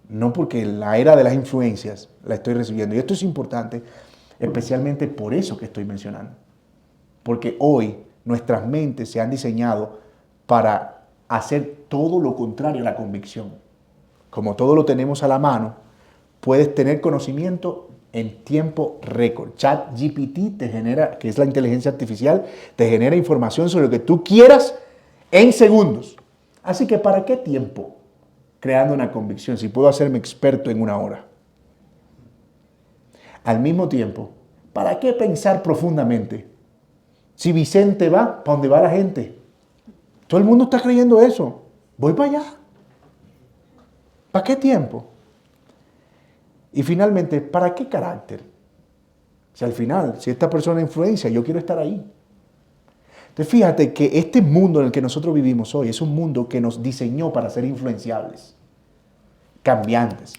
No porque la era de las influencias la estoy recibiendo. Y esto es importante, especialmente por eso que estoy mencionando. Porque hoy nuestras mentes se han diseñado para hacer todo lo contrario a la convicción. Como todo lo tenemos a la mano, puedes tener conocimiento en tiempo récord. ChatGPT te genera, que es la inteligencia artificial, te genera información sobre lo que tú quieras en segundos. Así que ¿para qué tiempo creando una convicción si puedo hacerme experto en una hora? Al mismo tiempo, ¿para qué pensar profundamente? Si Vicente va, ¿para dónde va la gente? Todo el mundo está creyendo eso. Voy para allá. ¿Para qué tiempo? Y finalmente, ¿para qué carácter? Si al final, si esta persona influencia, yo quiero estar ahí. Entonces fíjate que este mundo en el que nosotros vivimos hoy es un mundo que nos diseñó para ser influenciables, cambiantes,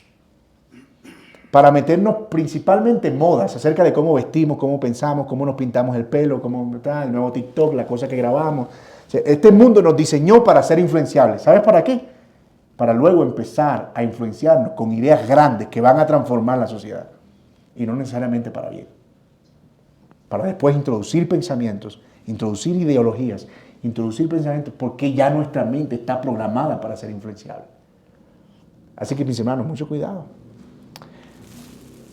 para meternos principalmente en modas acerca de cómo vestimos, cómo pensamos, cómo nos pintamos el pelo, cómo está el nuevo TikTok, la cosa que grabamos. O sea, este mundo nos diseñó para ser influenciables. ¿Sabes para qué? Para luego empezar a influenciarnos con ideas grandes que van a transformar la sociedad. Y no necesariamente para bien. Para después introducir pensamientos, introducir ideologías, introducir pensamientos, porque ya nuestra mente está programada para ser influenciable. Así que mis hermanos, mucho cuidado.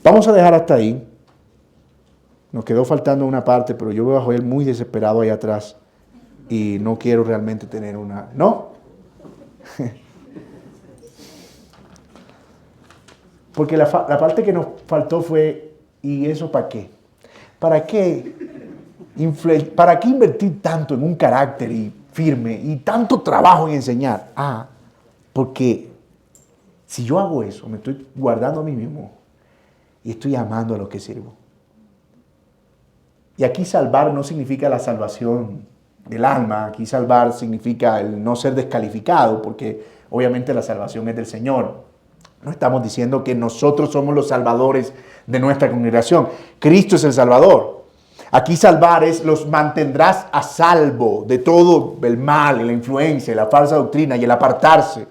Vamos a dejar hasta ahí. Nos quedó faltando una parte, pero yo veo a Joel muy desesperado ahí atrás y no quiero realmente tener una... ¿No? Porque la parte que nos faltó fue, ¿y eso para qué? ¿Para qué invertir tanto en un carácter y firme y tanto trabajo en enseñar? Porque si yo hago eso, me estoy guardando a mí mismo y estoy amando a los que sirvo. Y aquí salvar no significa la salvación del alma, aquí salvar significa el no ser descalificado, porque obviamente la salvación es del Señor. No estamos diciendo que nosotros somos los salvadores de nuestra congregación. Cristo es el Salvador. Aquí salvar es los mantendrás a salvo de todo el mal, la influencia, la falsa doctrina y el apartarse.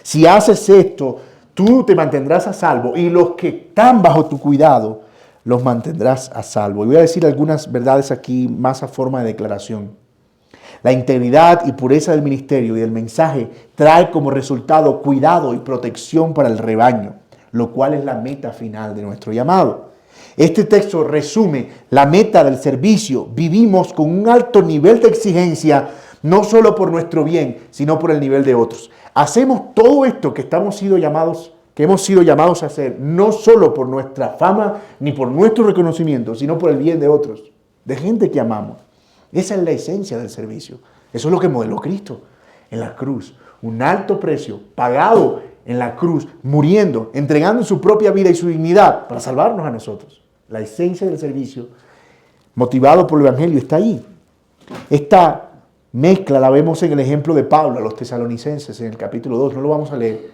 Si haces esto, tú te mantendrás a salvo y los que están bajo tu cuidado los mantendrás a salvo. Y voy a decir algunas verdades aquí más a forma de declaración. La integridad y pureza del ministerio y del mensaje trae como resultado cuidado y protección para el rebaño, lo cual es la meta final de nuestro llamado. Este texto resume la meta del servicio. Vivimos con un alto nivel de exigencia, no solo por nuestro bien, sino por el nivel de otros. Hacemos todo esto que hemos sido llamados a hacer, no solo por nuestra fama ni por nuestro reconocimiento, sino por el bien de otros, de gente que amamos. Esa es la esencia del servicio. Eso es lo que modeló Cristo en la cruz. Un alto precio pagado en la cruz, muriendo, entregando su propia vida y su dignidad para salvarnos a nosotros. La esencia del servicio, motivado por el Evangelio, está ahí. Esta mezcla la vemos en el ejemplo de Pablo a los tesalonicenses en el capítulo 2. No lo vamos a leer.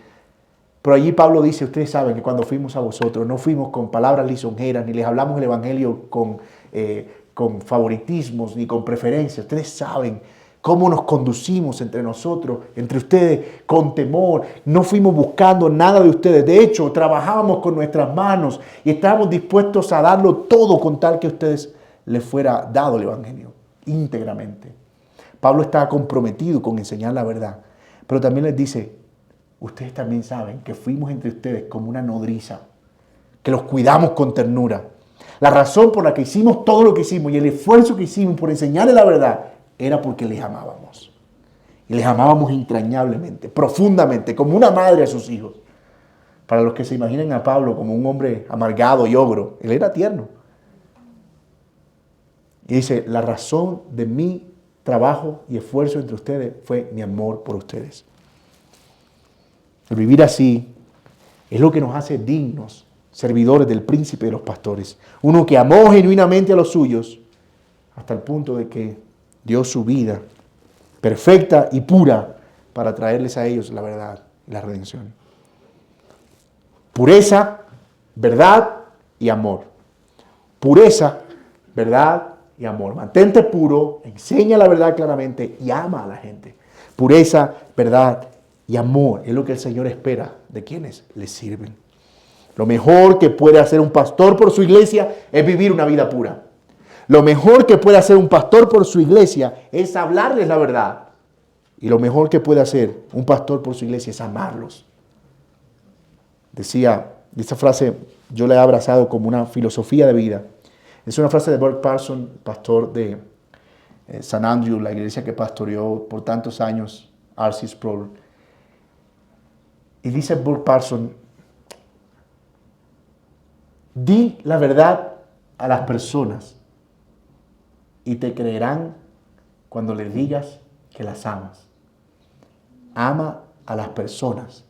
Pero allí Pablo dice, ustedes saben que cuando fuimos a vosotros, no fuimos con palabras lisonjeras, ni les hablamos el Evangelio con favoritismos ni con preferencias. Ustedes saben cómo nos conducimos entre nosotros, entre ustedes, con temor. No fuimos buscando nada de ustedes. De hecho, trabajábamos con nuestras manos y estábamos dispuestos a darlo todo con tal que a ustedes les fuera dado el Evangelio íntegramente. Pablo estaba comprometido con enseñar la verdad, pero también les dice, ustedes también saben que fuimos entre ustedes como una nodriza, que los cuidamos con ternura. La razón por la que hicimos todo lo que hicimos y el esfuerzo que hicimos por enseñarles la verdad era porque les amábamos. Y les amábamos entrañablemente, profundamente, como una madre a sus hijos. Para los que se imaginen a Pablo como un hombre amargado y ogro, él era tierno. Y dice, la razón de mi trabajo y esfuerzo entre ustedes fue mi amor por ustedes. El vivir así es lo que nos hace dignos servidores del príncipe de los pastores. Uno que amó genuinamente a los suyos hasta el punto de que dio su vida perfecta y pura para traerles a ellos la verdad y la redención. Pureza, verdad y amor. Pureza, verdad y amor. Mantente puro, enseña la verdad claramente y ama a la gente. Pureza, verdad y amor es lo que el Señor espera de quienes le sirven. Lo mejor que puede hacer un pastor por su iglesia es vivir una vida pura. Lo mejor que puede hacer un pastor por su iglesia es hablarles la verdad. Y lo mejor que puede hacer un pastor por su iglesia es amarlos. Decía, esta frase yo la he abrazado como una filosofía de vida. Es una frase de Burk Parsons, pastor de San Andrew, la iglesia que pastoreó por tantos años R.C. Sproul. Y dice Burk Parsons, di la verdad a las personas y te creerán cuando les digas que las amas. Ama a las personas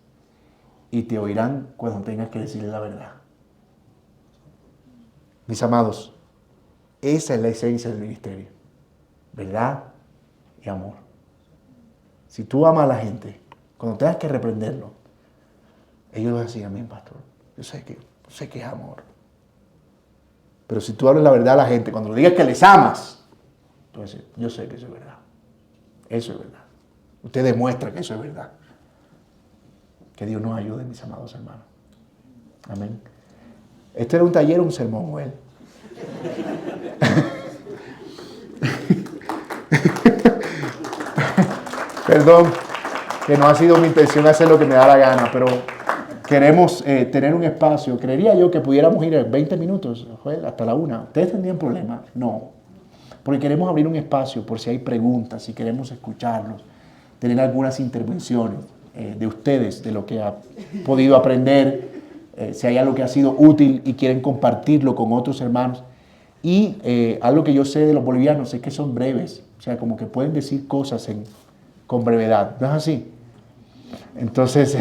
y te oirán cuando tengas que decirles la verdad. Mis amados, esa es la esencia del ministerio. Verdad y amor. Si tú amas a la gente, cuando tengas que reprenderlo, ellos van a decir, amén, pastor. Yo sé que es amor. Pero si tú hablas la verdad a la gente, cuando le digas que les amas, entonces yo sé que eso es verdad. Eso es verdad. Usted demuestra que eso es verdad. Que Dios nos ayude, mis amados hermanos. Amén. ¿Este era un taller o un sermón, Joel? Perdón, que no ha sido mi intención hacer lo que me da la gana, pero queremos tener un espacio. Creería yo que pudiéramos ir 20 minutos, Joel, hasta la 1. ¿Ustedes tendrían problemas? No. Porque queremos abrir un espacio por si hay preguntas, si queremos escucharlos, tener algunas intervenciones de ustedes, de lo que ha podido aprender, si hay algo que ha sido útil y quieren compartirlo con otros hermanos. Y algo que yo sé de los bolivianos es que son breves, o sea, como que pueden decir cosas con brevedad. ¿No es así? Entonces,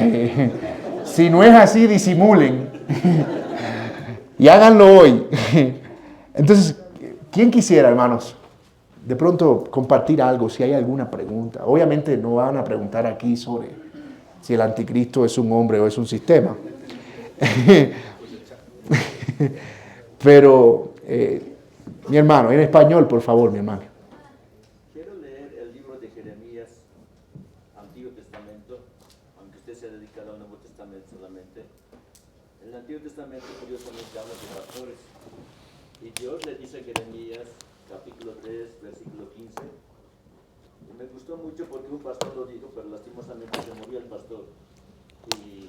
si no es así, disimulen y háganlo hoy. Entonces, ¿quién quisiera, hermanos, de pronto compartir algo, si hay alguna pregunta? Obviamente no van a preguntar aquí sobre si el anticristo es un hombre o es un sistema. Pero, mi hermano, en español, por favor, mi hermano. Quiero leer el libro de Jeremías, Antiguo Testamento, aunque usted se ha dedicado al Nuevo Testamento solamente. En el Antiguo Testamento, curiosamente, habla de pastores. Y Dios le dice a Jeremías, capítulo 3, versículo 15. Y me gustó mucho porque un pastor lo dijo, pero lastimosamente se murió el pastor. Y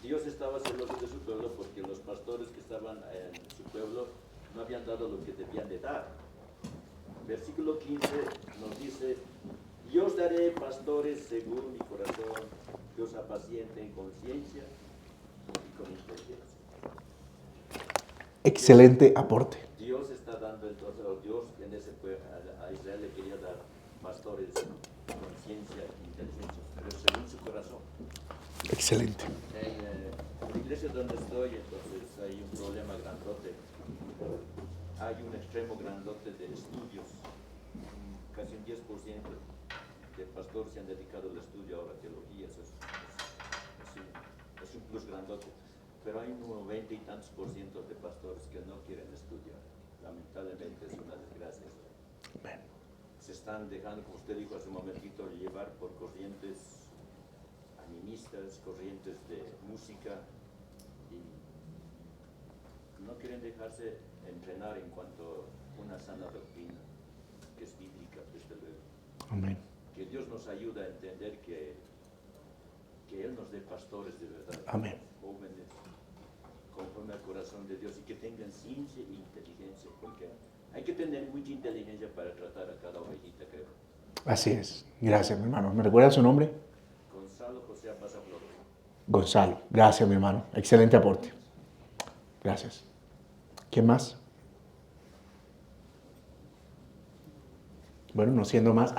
Dios estaba celoso de su pueblo porque los pastores que estaban en su pueblo no habían dado lo que debían de dar. Versículo 15 nos dice, yo os daré pastores según mi corazón, que os apacienten con ciencia y con inteligencia. Excelente aporte. Dios está dando entonces, o Dios en ese pueblo, a Israel le quería dar pastores con ciencia e inteligencia, pero según su corazón. Excelente. En la iglesia donde estoy, entonces hay un problema grandote. Hay un extremo grandote de estudios. Casi un 10% de pastores se han dedicado al estudio ahora, teología, es un plus grandote. Pero hay un 90 y tantos % de pastores que no quieren estudiar. Lamentablemente es una desgracia. se están dejando, como usted dijo hace un momentito, llevar por corrientes animistas, corrientes de música, y no quieren dejarse entrenar en cuanto a una sana doctrina, que es bíblica, desde luego. Amén. Que Dios nos ayude a entender que Él nos dé pastores de verdad, Amén. jóvenes, conforme al corazón de Dios, y que tengan ciencia e inteligencia, porque hay que tener mucha inteligencia para tratar a cada ovejita, creo. Así es. Gracias, mi hermano. ¿Me recuerda su nombre? Gonzalo José Apaza Flores. Gonzalo. Gracias, mi hermano. Excelente aporte. Gracias. ¿Quién más? Bueno, no siendo más.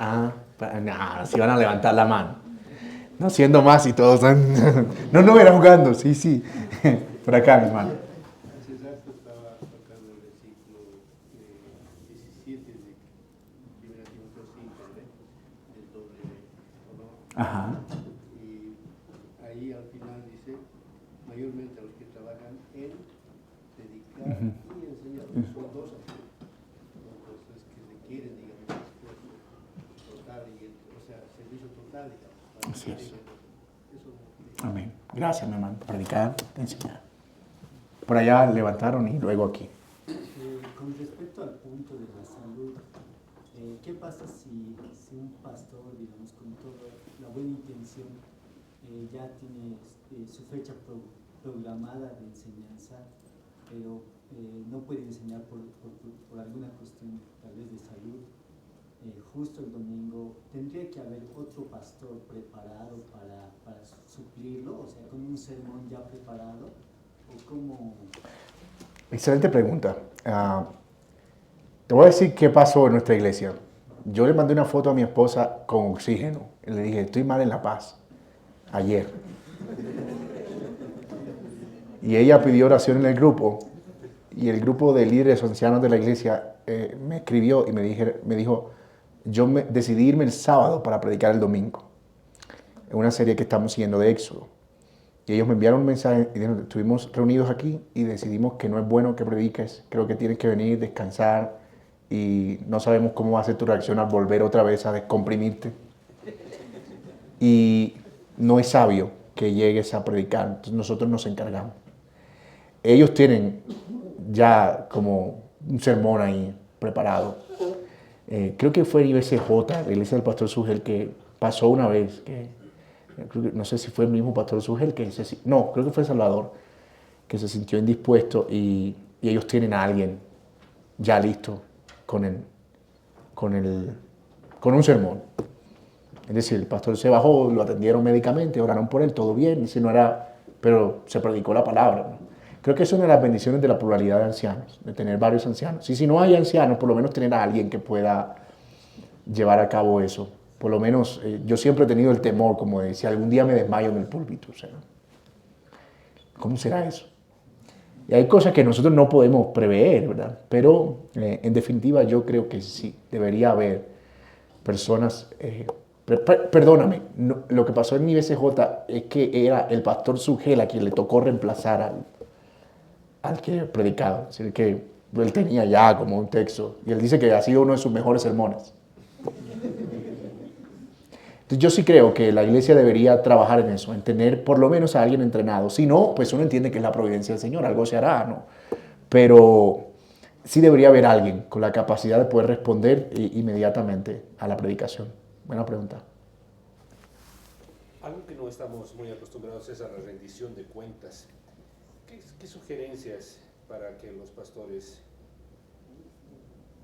Si van a levantar la mano. No siendo más y todos están... No, era jugando. Sí. Por acá, mi hermano. Hace rato estaba tocando el versículo 17 de 1 Timoteo 5, del doble honor. Ajá. Y ahí al final dice, mayormente a los que trabajan en dedicar y enseñar. Son dos cosas que requieren, digamos, esfuerzo total, o sea, servicio total, digamos. Así es. Eso, Amén. Gracias, mi hermano. Predicar, enseñar. Por allá levantaron y luego aquí. Con respecto al punto de la salud, ¿qué pasa si un pastor, digamos, con toda la buena intención, ya tiene su fecha programada de enseñanza, pero no puede enseñar por alguna cuestión tal vez de salud? Justo el domingo, ¿tendría que haber otro pastor preparado para suplirlo? O sea, con un sermón ya preparado, ¿o cómo? Excelente pregunta. Te voy a decir qué pasó en nuestra iglesia. Yo le mandé una foto a mi esposa con oxígeno. Y le dije, estoy mal en La Paz. Ayer. Y ella pidió oración en el grupo. Y el grupo de líderes ancianos de la iglesia me escribió y me dijo, decidí irme el sábado para predicar el domingo. En una serie que estamos siguiendo de Éxodo. Y ellos me enviaron un mensaje y dijeron, estuvimos reunidos aquí y decidimos que no es bueno que prediques. Creo que tienes que venir, descansar, y no sabemos cómo va a ser tu reacción al volver otra vez a descomprimirte. Y no es sabio que llegues a predicar, entonces nosotros nos encargamos. Ellos tienen ya como un sermón ahí preparado. Creo que fue IBCJ, la iglesia del pastor Sugel, que pasó una vez, no sé si fue el mismo pastor Sugel, no, creo que fue Salvador, que se sintió indispuesto y ellos tienen a alguien ya listo con un sermón. Es decir, el pastor se bajó, lo atendieron médicamente, oraron por él, todo bien, y si no era, pero se predicó la palabra, ¿no? Creo que es una de las bendiciones de la pluralidad de ancianos, de tener varios ancianos. Y si no hay ancianos, por lo menos tener a alguien que pueda llevar a cabo eso. Por lo menos yo siempre he tenido el temor, como de si algún día me desmayo en el púlpito. O sea, ¿cómo será eso? Y hay cosas que nosotros no podemos prever, ¿verdad? Pero en definitiva yo creo que sí, debería haber personas... perdóname, no, lo que pasó en mi BCJ es que era el pastor Sugel a quien le tocó reemplazar al que predicaba. Es decir, que él tenía ya como un texto y él dice que ha sido uno de sus mejores sermones. Entonces yo sí creo que la iglesia debería trabajar en eso, en tener por lo menos a alguien entrenado. Si no, pues uno entiende que es la providencia del Señor, algo se hará, ¿no? Pero sí debería haber alguien con la capacidad de poder responder inmediatamente a la predicación. Buena pregunta. Algo que no estamos muy acostumbrados es a la rendición de cuentas. ¿Qué sugerencias para que los pastores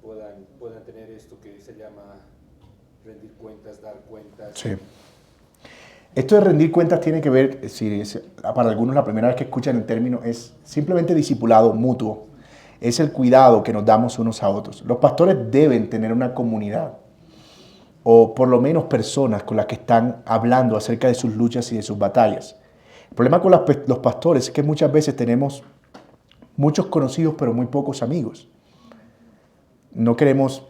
puedan tener esto que se llama rendir cuentas, dar cuentas? Sí. Esto de rendir cuentas tiene que ver, para algunos la primera vez que escuchan el término, es simplemente discipulado mutuo. Es el cuidado que nos damos unos a otros. Los pastores deben tener una comunidad, o por lo menos personas con las que están hablando acerca de sus luchas y de sus batallas. El problema con los pastores es que muchas veces tenemos muchos conocidos pero muy pocos amigos. No queremos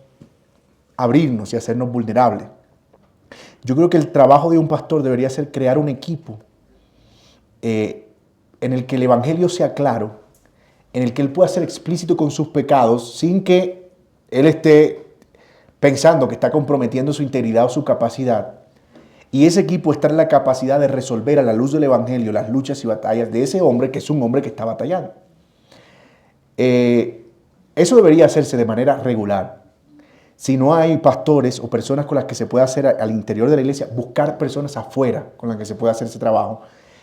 abrirnos y hacernos vulnerables. Yo creo que el trabajo de un pastor debería ser crear un equipo en el que el evangelio sea claro, en el que él pueda ser explícito con sus pecados sin que él esté pensando que está comprometiendo su integridad o su capacidad, y ese equipo está en la capacidad de resolver a la luz del Evangelio las luchas y batallas de ese hombre que es un hombre que está batallando. Eso debería hacerse de manera regular. Si no hay pastores o personas con las que se pueda hacer al interior de la iglesia, buscar personas afuera con las que se pueda hacer ese trabajo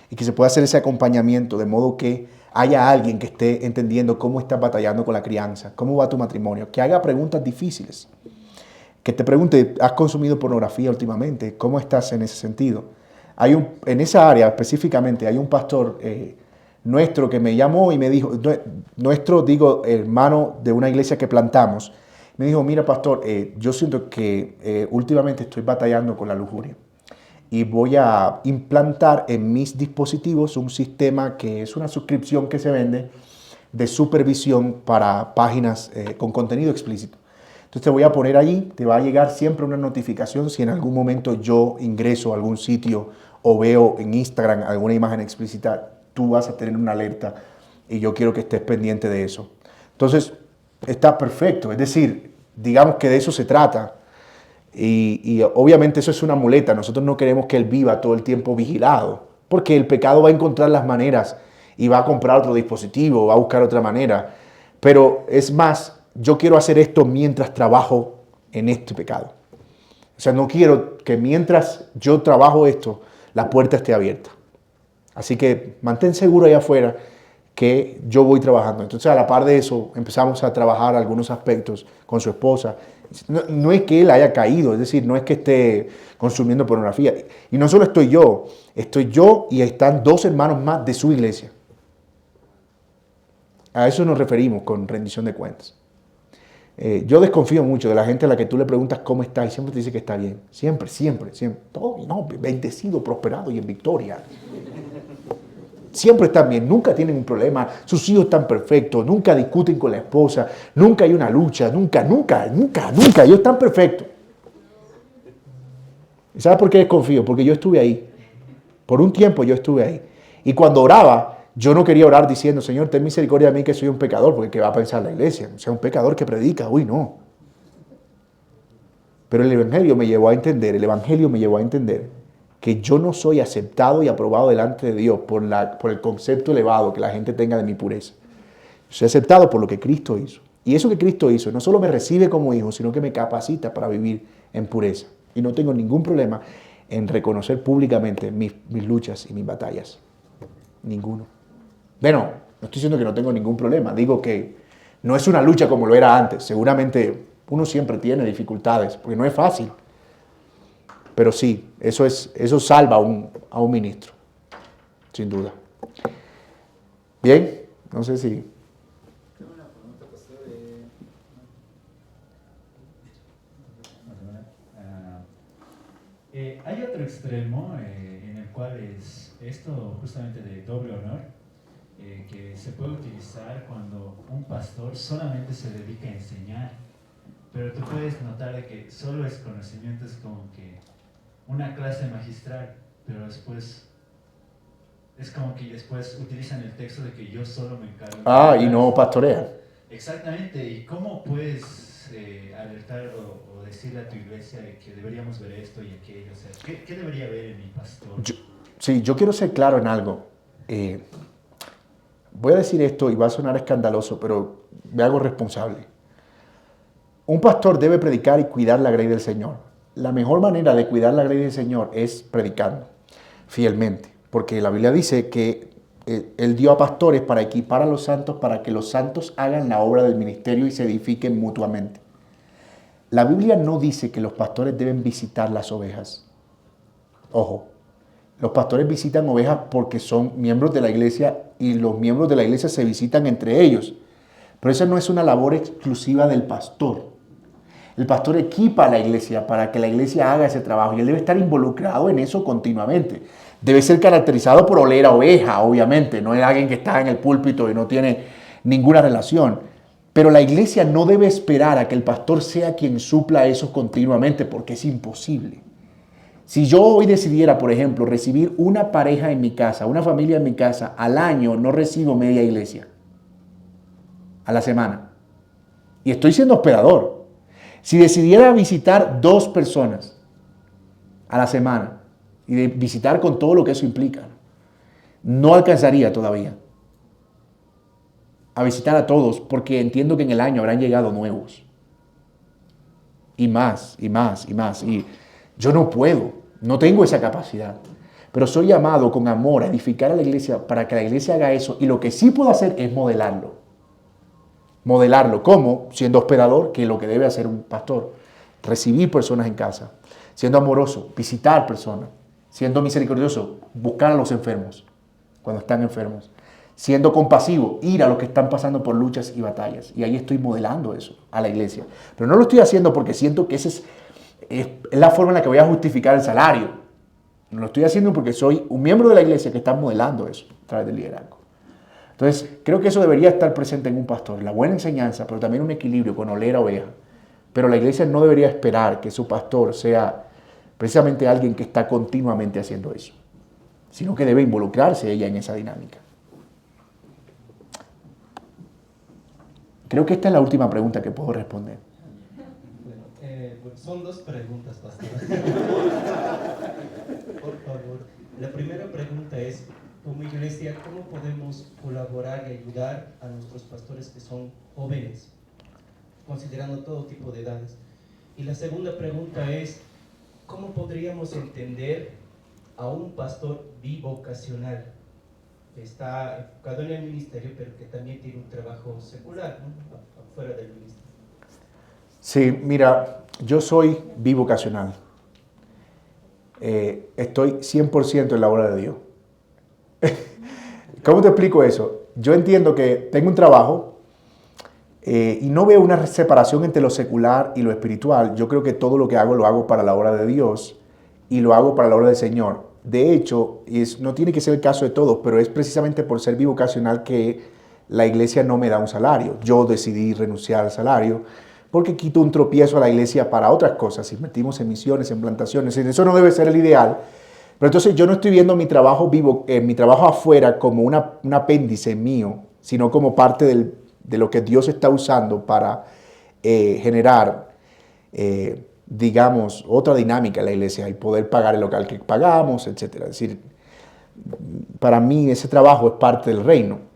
y que se pueda hacer ese acompañamiento, de modo que haya alguien que esté entendiendo cómo estás batallando con la crianza, cómo va tu matrimonio, que haga preguntas difíciles, que te pregunte, ¿has consumido pornografía últimamente? ¿Cómo estás en ese sentido? En esa área específicamente hay un pastor nuestro que me llamó y me dijo, hermano de una iglesia que plantamos, me dijo, mira pastor, yo siento que últimamente estoy batallando con la lujuria y voy a implantar en mis dispositivos un sistema que es una suscripción que se vende de supervisión para páginas con contenido explícito. Entonces te voy a poner allí, te va a llegar siempre una notificación si en algún momento yo ingreso a algún sitio o veo en Instagram alguna imagen explícita, tú vas a tener una alerta y yo quiero que estés pendiente de eso. Entonces, está perfecto, es decir, digamos que de eso se trata y obviamente eso es una muleta. Nosotros no queremos que él viva todo el tiempo vigilado, porque el pecado va a encontrar las maneras y va a comprar otro dispositivo, va a buscar otra manera, pero es más, yo quiero hacer esto mientras trabajo en este pecado. O sea, no quiero que mientras yo trabajo esto, la puerta esté abierta. Así que mantén seguro allá afuera que yo voy trabajando. Entonces, a la par de eso, empezamos a trabajar algunos aspectos con su esposa. No es que él haya caído, es decir, no es que esté consumiendo pornografía. Y no solo estoy yo y están 2 hermanos más de su iglesia. A eso nos referimos con rendición de cuentas. Yo desconfío mucho de la gente a la que tú le preguntas cómo está y siempre te dice que está bien. Siempre. Todo no, bendecido, prosperado y en victoria. Siempre están bien, nunca tienen un problema, sus hijos están perfectos, nunca discuten con la esposa, nunca hay una lucha, nunca, ellos están perfectos. ¿Y sabes por qué desconfío? Porque yo estuve ahí. Por un tiempo yo estuve ahí. Y cuando oraba, yo no quería orar diciendo, Señor, ten misericordia de mí que soy un pecador, porque ¿qué va a pensar la iglesia? O sea, un pecador que predica, uy, no. Pero el Evangelio me llevó a entender que yo no soy aceptado y aprobado delante de Dios por el concepto elevado que la gente tenga de mi pureza. Soy aceptado por lo que Cristo hizo. Y eso que Cristo hizo no solo me recibe como hijo, sino que me capacita para vivir en pureza. Y no tengo ningún problema en reconocer públicamente mis luchas y mis batallas. Ninguno. Bueno, no estoy diciendo que no tengo ningún problema. Digo que no es una lucha como lo era antes. Seguramente uno siempre tiene dificultades, porque no es fácil. Pero sí, eso salva a un ministro, sin duda. Bien, no sé si... Tengo una pregunta, pastor. Hay otro extremo en el cual es esto justamente de doble honor, que se puede utilizar cuando un pastor solamente se dedica a enseñar, pero tú puedes notar de que solo es conocimiento, es como que una clase magistral, pero después es como que después utilizan el texto de que yo solo me encargo. y no pastorean. Exactamente. ¿Y cómo puedes alertar o decirle a tu iglesia de que deberíamos ver esto y aquello? O sea, ¿qué debería ver en mi pastor? Yo quiero ser claro en algo. Voy a decir esto y va a sonar escandaloso, pero me hago responsable. Un pastor debe predicar y cuidar la grey del Señor. La mejor manera de cuidar la grey del Señor es predicando fielmente, porque la Biblia dice que Él dio a pastores para equipar a los santos, para que los santos hagan la obra del ministerio y se edifiquen mutuamente. La Biblia no dice que los pastores deben visitar las ovejas. Ojo, los pastores visitan ovejas porque son miembros de la iglesia y los miembros de la iglesia se visitan entre ellos. Pero esa no es una labor exclusiva del pastor. El pastor equipa a la iglesia para que la iglesia haga ese trabajo y él debe estar involucrado en eso continuamente. Debe ser caracterizado por oler a oveja, obviamente. No es alguien que está en el púlpito y no tiene ninguna relación. Pero la iglesia no debe esperar a que el pastor sea quien supla eso continuamente, porque es imposible. Si yo hoy decidiera, por ejemplo, recibir una pareja en mi casa, una familia en mi casa, al año no recibo media iglesia. A la semana. Y estoy siendo hospedador. Si decidiera visitar 2 personas a la semana y de visitar con todo lo que eso implica, no alcanzaría todavía a visitar a todos, porque entiendo que en el año habrán llegado nuevos. Y más, y más, y más. Y yo no puedo, no tengo esa capacidad. Pero soy llamado con amor a edificar a la iglesia para que la iglesia haga eso. Y lo que sí puedo hacer es modelarlo. Modelarlo. ¿Cómo? Siendo hospedador, que es lo que debe hacer un pastor. Recibir personas en casa. Siendo amoroso, visitar personas. Siendo misericordioso, buscar a los enfermos cuando están enfermos. Siendo compasivo, ir a los que están pasando por luchas y batallas. Y ahí estoy modelando eso a la iglesia. Pero no lo estoy haciendo porque siento que esa es la forma en la que voy a justificar el salario. No lo estoy haciendo porque soy un miembro de la iglesia que está modelando eso a través del liderazgo. Entonces, creo que eso debería estar presente en un pastor. La buena enseñanza, pero también un equilibrio con olera oveja. Pero la iglesia no debería esperar que su pastor sea precisamente alguien que está continuamente haciendo eso, sino que debe involucrarse ella en esa dinámica. Creo que esta es la última pregunta que puedo responder. Bueno, son 2 preguntas, pastor. Por favor. La primera pregunta es, como iglesia, ¿cómo podemos colaborar y ayudar a nuestros pastores que son jóvenes, considerando todo tipo de edades? Y la segunda pregunta es, ¿cómo podríamos entender a un pastor bivocacional que está enfocado en el ministerio, pero que también tiene un trabajo secular, ¿no?, afuera del ministerio? Sí, mira, yo soy bivocacional. Estoy 100% en la obra de Dios. ¿Cómo te explico eso? Yo entiendo que tengo un trabajo y no veo una separación entre lo secular y lo espiritual. Yo creo que todo lo que hago lo hago para la obra de Dios y lo hago para la obra del Señor. De hecho, no tiene que ser el caso de todos, pero es precisamente por ser bivocacional que la iglesia no me da un salario. Yo decidí renunciar al salario porque quito un tropiezo a la iglesia para otras cosas. Invertimos en misiones, en plantaciones. Eso no debe ser el ideal. Pero entonces yo no estoy viendo mi trabajo mi trabajo afuera como un apéndice mío, sino como parte de lo que Dios está usando para generar, digamos, otra dinámica en la iglesia y poder pagar el local que pagamos, etc. Es decir, para mí ese trabajo es parte del reino.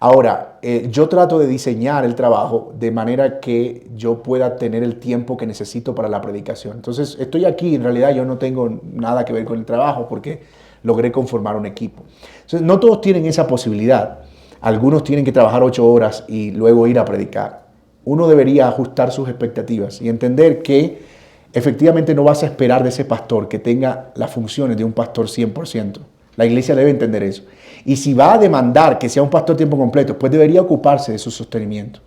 Ahora, yo trato de diseñar el trabajo de manera que yo pueda tener el tiempo que necesito para la predicación. Entonces, estoy aquí, en realidad yo no tengo nada que ver con el trabajo porque logré conformar un equipo. Entonces, no todos tienen esa posibilidad. Algunos tienen que trabajar 8 horas y luego ir a predicar. Uno debería ajustar sus expectativas y entender que efectivamente no vas a esperar de ese pastor que tenga las funciones de un pastor 100%. La iglesia debe entender eso. Y si va a demandar que sea un pastor tiempo completo, pues debería ocuparse de su sostenimiento,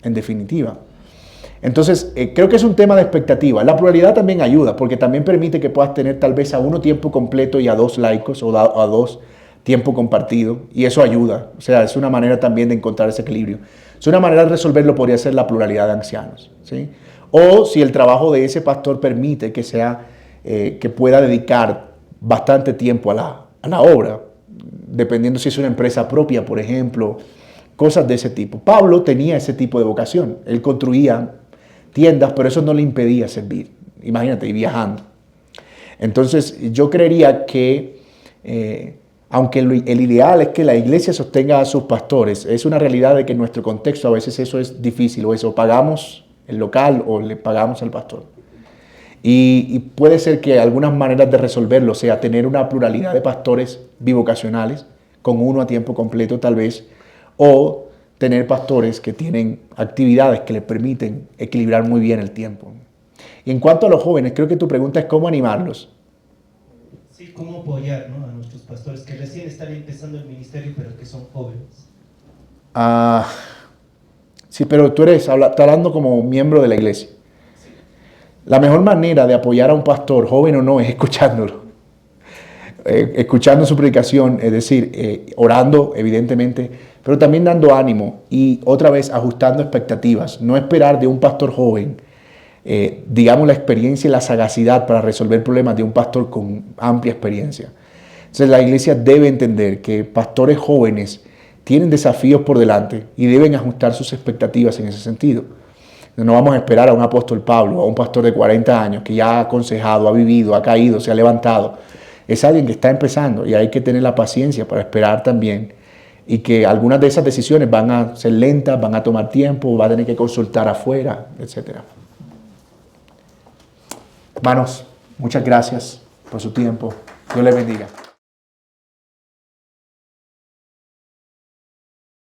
en definitiva. Entonces, creo que es un tema de expectativa. La pluralidad también ayuda, porque también permite que puedas tener tal vez a 1 tiempo completo y a 2 laicos o a 2 tiempo compartido, y eso ayuda. O sea, es una manera también de encontrar ese equilibrio. Es una manera de resolverlo, podría ser la pluralidad de ancianos, ¿sí? O si el trabajo de ese pastor permite que que pueda dedicar bastante tiempo a la obra, dependiendo si es una empresa propia, por ejemplo, cosas de ese tipo. Pablo tenía ese tipo de vocación. Él construía tiendas, pero eso no le impedía servir. Imagínate, y viajando. Entonces, yo creería que, aunque el ideal es que la iglesia sostenga a sus pastores, es una realidad de que en nuestro contexto a veces eso es difícil, o eso pagamos el local o le pagamos al pastor. Y puede ser que algunas maneras de resolverlo sea tener una pluralidad de pastores bivocacionales, con uno a tiempo completo tal vez, o tener pastores que tienen actividades que les permiten equilibrar muy bien el tiempo. Y en cuanto a los jóvenes, creo que tu pregunta es cómo animarlos. Sí, cómo apoyar, ¿no?, a nuestros pastores que recién están empezando el ministerio, pero que son jóvenes. Sí, pero tú estás hablando como miembro de la iglesia. La mejor manera de apoyar a un pastor, joven o no, es escuchándolo. Escuchando su predicación, es decir, orando, evidentemente, pero también dando ánimo y otra vez ajustando expectativas. No esperar de un pastor joven, digamos, la experiencia y la sagacidad para resolver problemas de un pastor con amplia experiencia. Entonces la iglesia debe entender que pastores jóvenes tienen desafíos por delante y deben ajustar sus expectativas en ese sentido. Es No vamos a esperar a un apóstol Pablo, a un pastor de 40 años que ya ha aconsejado, ha vivido, ha caído, se ha levantado. Es alguien que está empezando y hay que tener la paciencia para esperar también, y que algunas de esas decisiones van a ser lentas, van a tomar tiempo, va a tener que consultar afuera, etc. Hermanos, muchas gracias por su tiempo. Dios les bendiga.